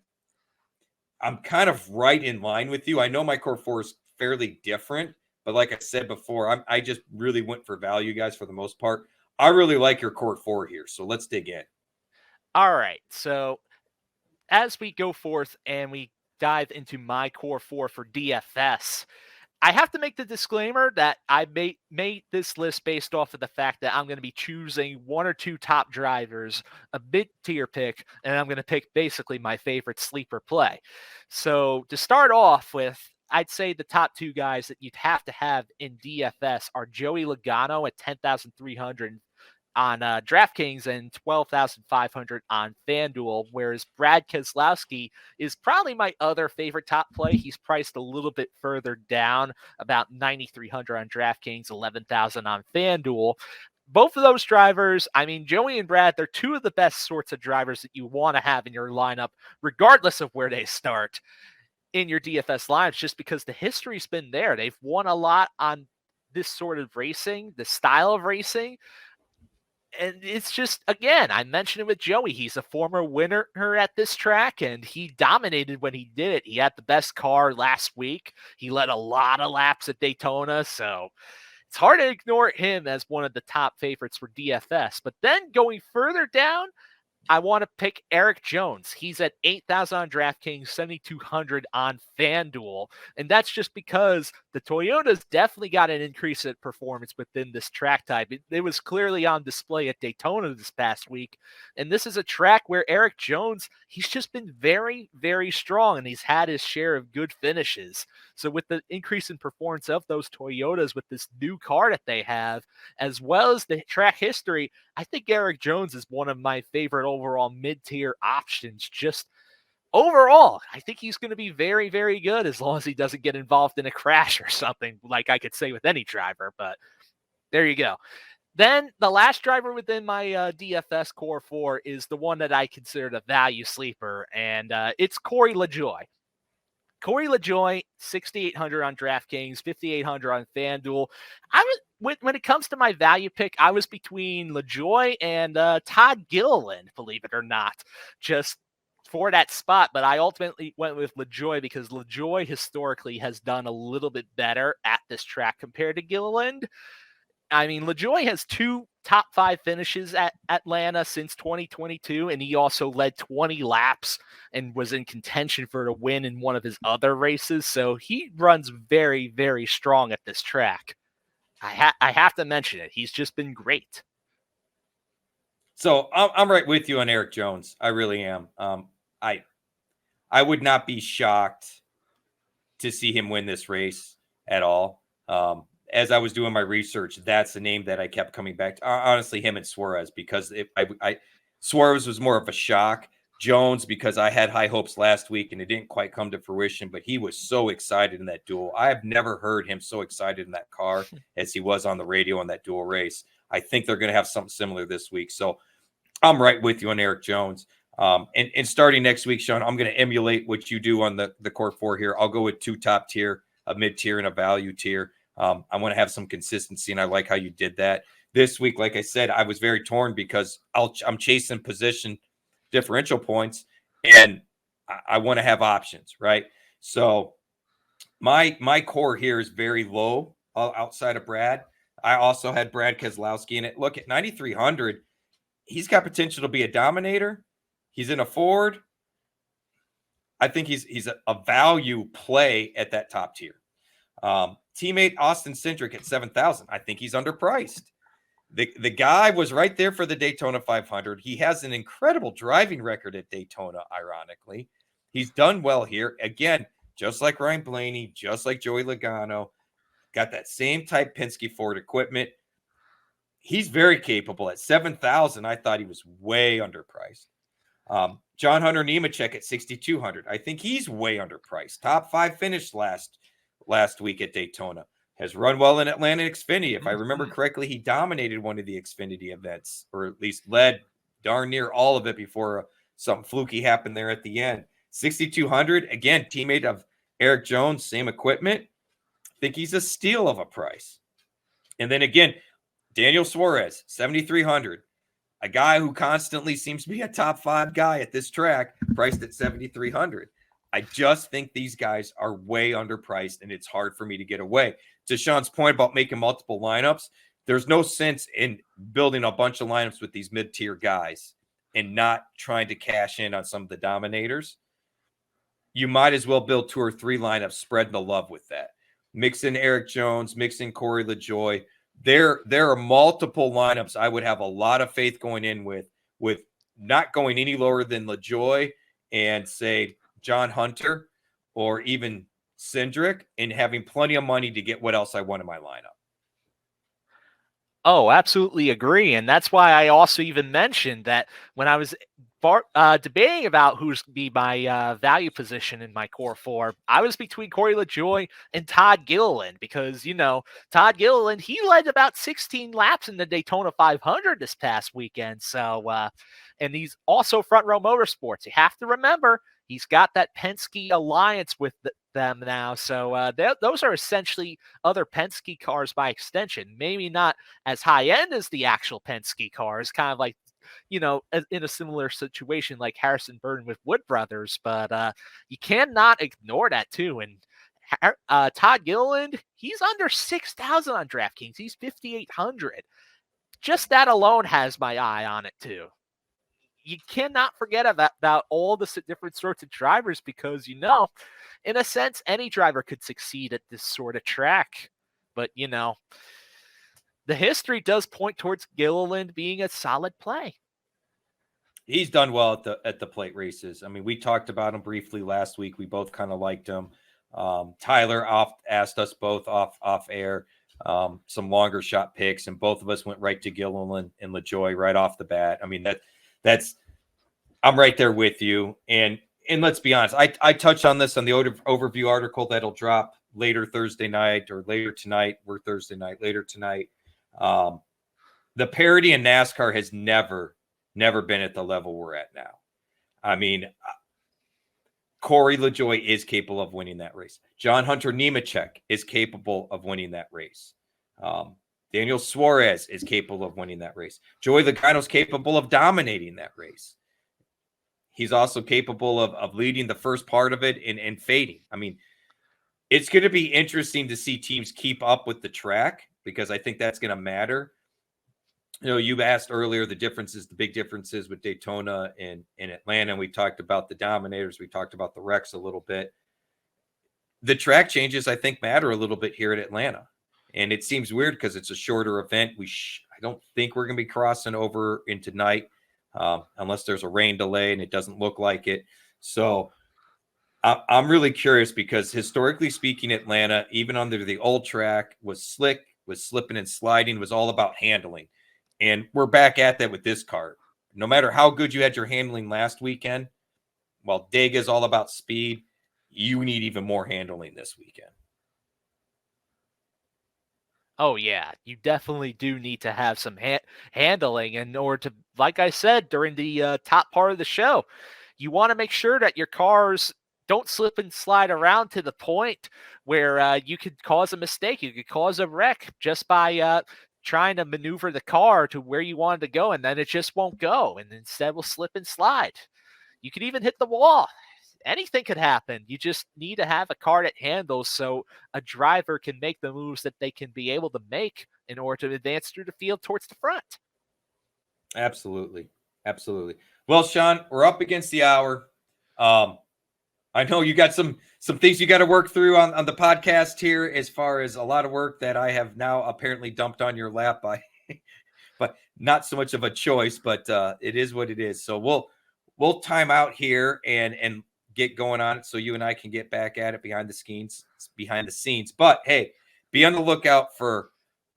I'm kind of right in line with you. I know my core 4 is fairly different, but like I said before, I just really went for value, guys, for the most part. I really like your core 4 here, so let's dig in. All right, so as we go forth and we dive into my core 4 for DFS, I have to make the disclaimer that I made this list based off of the fact that I'm going to be choosing 1 or 2 top drivers, a mid-tier pick, and I'm going to pick basically my favorite sleeper play. So to start off with, I'd say the top 2 guys that you'd have to have in DFS are Joey Logano at 10,300 on DraftKings and 12,500 on FanDuel, whereas Brad Keselowski is probably my other favorite top play. He's priced a little bit further down, about 9,300 on DraftKings, 11,000 on FanDuel. Both of those drivers, I mean, Joey and Brad, they're 2 of the best sorts of drivers that you want to have in your lineup, regardless of where they start in your DFS lineups, just because the history's been there. They've won a lot on this sort of racing, the style of racing. And it's just, again, I mentioned it with Joey. He's a former winner at this track, and he dominated when he did it. He had the best car last week. He led a lot of laps at Daytona, so it's hard to ignore him as one of the top favorites for DFS. But then going further down, I want to pick Eric Jones. He's at 8,000 on DraftKings, 7,200 on FanDuel. And that's just because the Toyotas definitely got an increase in performance within this track type. It was clearly on display at Daytona this past week. And this is a track where Eric Jones, he's just been very, very strong, and he's had his share of good finishes. So with the increase in performance of those Toyotas with this new car that they have, as well as the track history, I think Eric Jones is one of my favorite overall mid-tier options. Just overall, I think he's going to be very, very good as long as he doesn't get involved in a crash or something, like I could say with any driver. But there you go. Then the last driver within my DFS core 4 is the one that I consider a value sleeper, and it's Corey LaJoie. Corey LaJoie, 6,800 on DraftKings, 5,800 on FanDuel. When it comes to my value pick, I was between LaJoie and Todd Gilliland, believe it or not, just for that spot. But I ultimately went with LaJoie because LaJoie historically has done a little bit better at this track compared to Gilliland. I mean, LaJoie has 2 top 5 finishes at Atlanta since 2022, and he also led 20 laps and was in contention for a win in one of his other races. So he runs very, very strong at this track. I have to mention it. He's just been great. So I'm right with you on Eric Jones. I really am. I would not be shocked to see him win this race at all. As I was doing my research, that's the name that I kept coming back to. Honestly, him and Suarez, because Suarez was more of a shock. Jones, because I had high hopes last week and it didn't quite come to fruition, but he was so excited in that duel. I have never heard him so excited in that car as he was on the radio in that dual race. I think they're going to have something similar this week. So I'm right with you on Eric Jones. And starting next week, Sean, I'm going to emulate what you do on the core 4 here. I'll go with 2 top tier, a mid tier, and a value tier. I want to have some consistency, and I like how you did that. This week, like I said, I was very torn because I'm chasing position differential points, and I want to have options, right? So my core here is very low outside of Brad. I also had Brad Keselowski in it. Look, at 9,300, he's got potential to be a dominator. He's in a Ford. I think he's a value play at that top tier. Teammate Austin Cindric at 7,000. I think he's underpriced. The guy was right there for the Daytona 500. He has an incredible driving record at Daytona, ironically. He's done well here. Again, just like Ryan Blaney, just like Joey Logano, got that same type Penske Ford equipment. He's very capable. At 7,000, I thought he was way underpriced. John Hunter Nemechek at 6,200. I think he's way underpriced. Top 5 finish last week at Daytona. Has run well in Atlanta Xfinity. If I remember correctly, he dominated one of the Xfinity events, or at least led darn near all of it before something fluky happened there at the end. 6,200, again, teammate of Eric Jones, same equipment. I think he's a steal of a price. And then again, Daniel Suarez, 7,300. A guy who constantly seems to be a top 5 guy at this track, priced at 7,300. I just think these guys are way underpriced, and it's hard for me to get away. To Sean's point about making multiple lineups, there's no sense in building a bunch of lineups with these mid-tier guys and not trying to cash in on some of the dominators. You might as well build 2 or 3 lineups, spreading the love with that. Mix in Eric Jones, mix in Corey LaJoie. There are multiple lineups I would have a lot of faith going in with not going any lower than LaJoie and, say, John Hunter or even Cindric, and having plenty of money to get what else I want in my lineup. Oh, absolutely agree. And that's why I also even mentioned that when I was debating about who's be my value position in my core 4, I was between Corey LaJoie and Todd Gilliland because, Todd Gilliland, he led about 16 laps in the Daytona 500 this past weekend. So, and he's also Front Row Motorsports. You have to remember, he's got that Penske alliance with them now. So those are essentially other Penske cars by extension. Maybe not as high end as the actual Penske cars, kind of like, in a similar situation like Harrison Burton with Wood Brothers. But you cannot ignore that too. And Todd Gilliland, he's under 6,000 on DraftKings. He's 5,800. Just that alone has my eye on it too. You cannot forget about all the different sorts of drivers because, in a sense, any driver could succeed at this sort of track. But, the history does point towards Gilliland being a solid play. He's done well at the plate races. I mean, we talked about him briefly last week. We both kind of liked him. Tyler asked us both off air some longer shot picks, and both of us went right to Gilliland and LaJoie right off the bat. I mean, I'm right there with you. And let's be honest, I touched on this on the overview article that'll drop later Thursday night or later tonight. We're Thursday night, later tonight. The parity in NASCAR has never been at the level we're at now. I mean, Corey LaJoie is capable of winning that race. John Hunter Nemechek is capable of winning that race. Daniel Suarez is capable of winning that race. Joey Logano is capable of dominating that race. He's also capable of leading the first part of it and fading. I mean, it's going to be interesting to see teams keep up with the track because I think that's going to matter. You know, you asked earlier the big differences with Daytona and Atlanta. And we talked about the dominators. We talked about the wrecks a little bit. The track changes, I think, matter a little bit here at Atlanta. And it seems weird because it's a shorter event. I don't think we're going to be crossing over into night unless there's a rain delay, and it doesn't look like it. So I'm really curious because historically speaking, Atlanta, even under the old track, was slick, was slipping and sliding, was all about handling. And we're back at that with this card. No matter how good you had your handling last weekend, while Dega is all about speed, you need even more handling this weekend. Oh, yeah. You definitely do need to have some handling in order to, like I said during the top part of the show, you want to make sure that your cars don't slip and slide around to the point where you could cause a mistake. You could cause a wreck just by trying to maneuver the car to where you wanted to go, and then it just won't go, and instead will slip and slide. You could even hit the wall. Anything could happen. You just need to have a car that handles so a driver can make the moves that they can be able to make in order to advance through the field towards the front. Absolutely. Absolutely. Well, Sean, we're up against the hour. I know you got some things you got to work through on the podcast here, as far as a lot of work that I have now apparently dumped on your lap by, but not so much of a choice, but it is what it is. So we'll time out here and get going on it so you and I can get back at it behind the scenes. But hey, be on the lookout for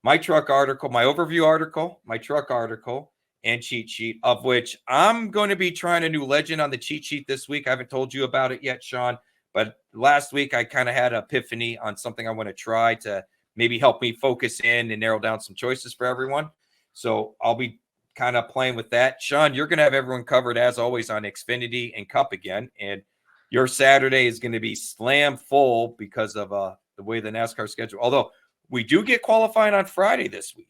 my truck article, my overview article, my truck article, and cheat sheet, of which I'm going to be trying a new legend on the cheat sheet this week. I haven't told you about it yet, Sean, but last week I kind of had an epiphany on something I want to try to maybe help me focus in and narrow down some choices for everyone. So I'll be kind of playing with that. Sean, you're going to have everyone covered as always on Xfinity and Cup again. And your Saturday is going to be slam full because of the way the NASCAR schedule, although we do get qualifying on Friday this week.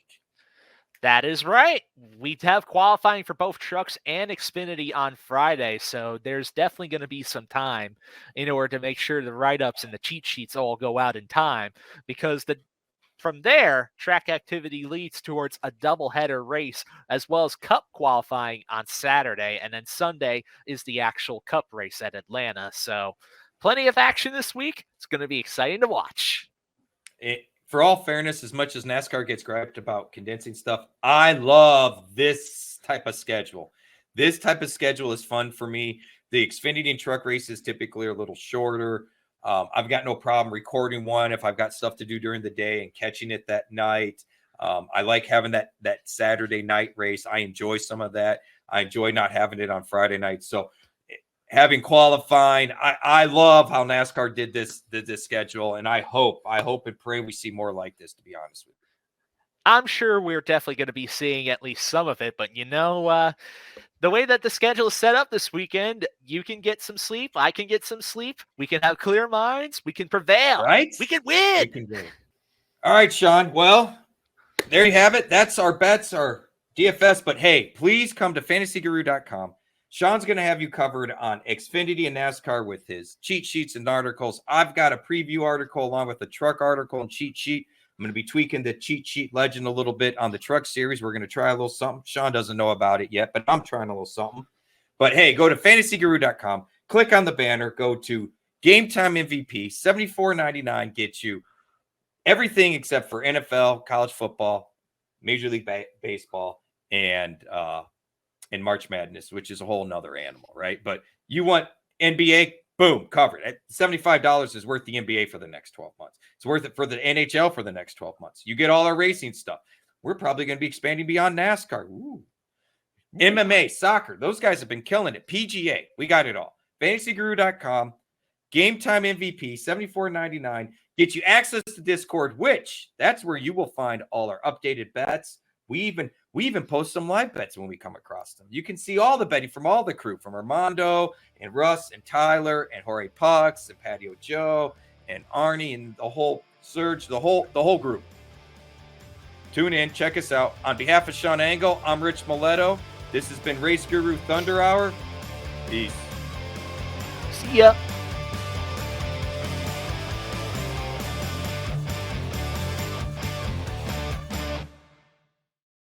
That is right. We have qualifying for both trucks and Xfinity on Friday, so there's definitely going to be some time in order to make sure the write-ups and the cheat sheets all go out in time, because from there, track activity leads towards a doubleheader race, as well as Cup qualifying on Saturday, and then Sunday is the actual Cup race at Atlanta. So plenty of action this week. It's going to be exciting to watch. For all fairness, as much as NASCAR gets griped about condensing stuff, I love this type of schedule. This type of schedule is fun for me. The Xfinity and truck races typically are a little shorter. I've got no problem recording one if I've got stuff to do during the day and catching it that night. I like having that Saturday night race. I enjoy some of that. I enjoy not having it on Friday night. So having qualifying, I love how NASCAR did this schedule, and I hope and pray we see more like this, to be honest with you. I'm sure we're definitely going to be seeing at least some of it, but the way that the schedule is set up this weekend, you can get some sleep. I can get some sleep. We can have clear minds. We can prevail. Right? We can win. We can win. All right, Sean. Well, there you have it. That's our bets, our DFS. But hey, please come to fantasyguru.com. Sean's going to have you covered on Xfinity and NASCAR with his cheat sheets and articles. I've got a preview article along with the truck article and cheat sheet. I'm going to be tweaking the cheat sheet legend a little bit on the truck series. We're going to try a little something. Sean doesn't know about it yet, but I'm trying a little something. But hey, go to fantasyguru.com, click on the banner, go to Game Time MVP, $74.99 gets you everything except for NFL, college football, Major League Baseball, and March Madness, which is a whole nother animal, right? But you want NBA, boom, covered. At $75 is worth the NBA for the next 12 months. It's worth it for the NHL for the next 12 months. You get all our racing stuff. We're probably going to be expanding beyond NASCAR. Ooh. MMA, soccer, those guys have been killing it. PGA, we got it all. FantasyGuru.com, Game Time MVP, $74.99. Get you access to Discord, which that's where you will find all our updated bets. We We even post some live bets when we come across them. You can see all the betting from all the crew, from Armando and Russ and Tyler and Jorge Pucks and Patio Joe and Arnie and the whole Serge, the whole group. Tune in, check us out. On behalf of Sean Engel, I'm Rich Maletto. This has been Race Guru Thunder Hour. Peace. See ya.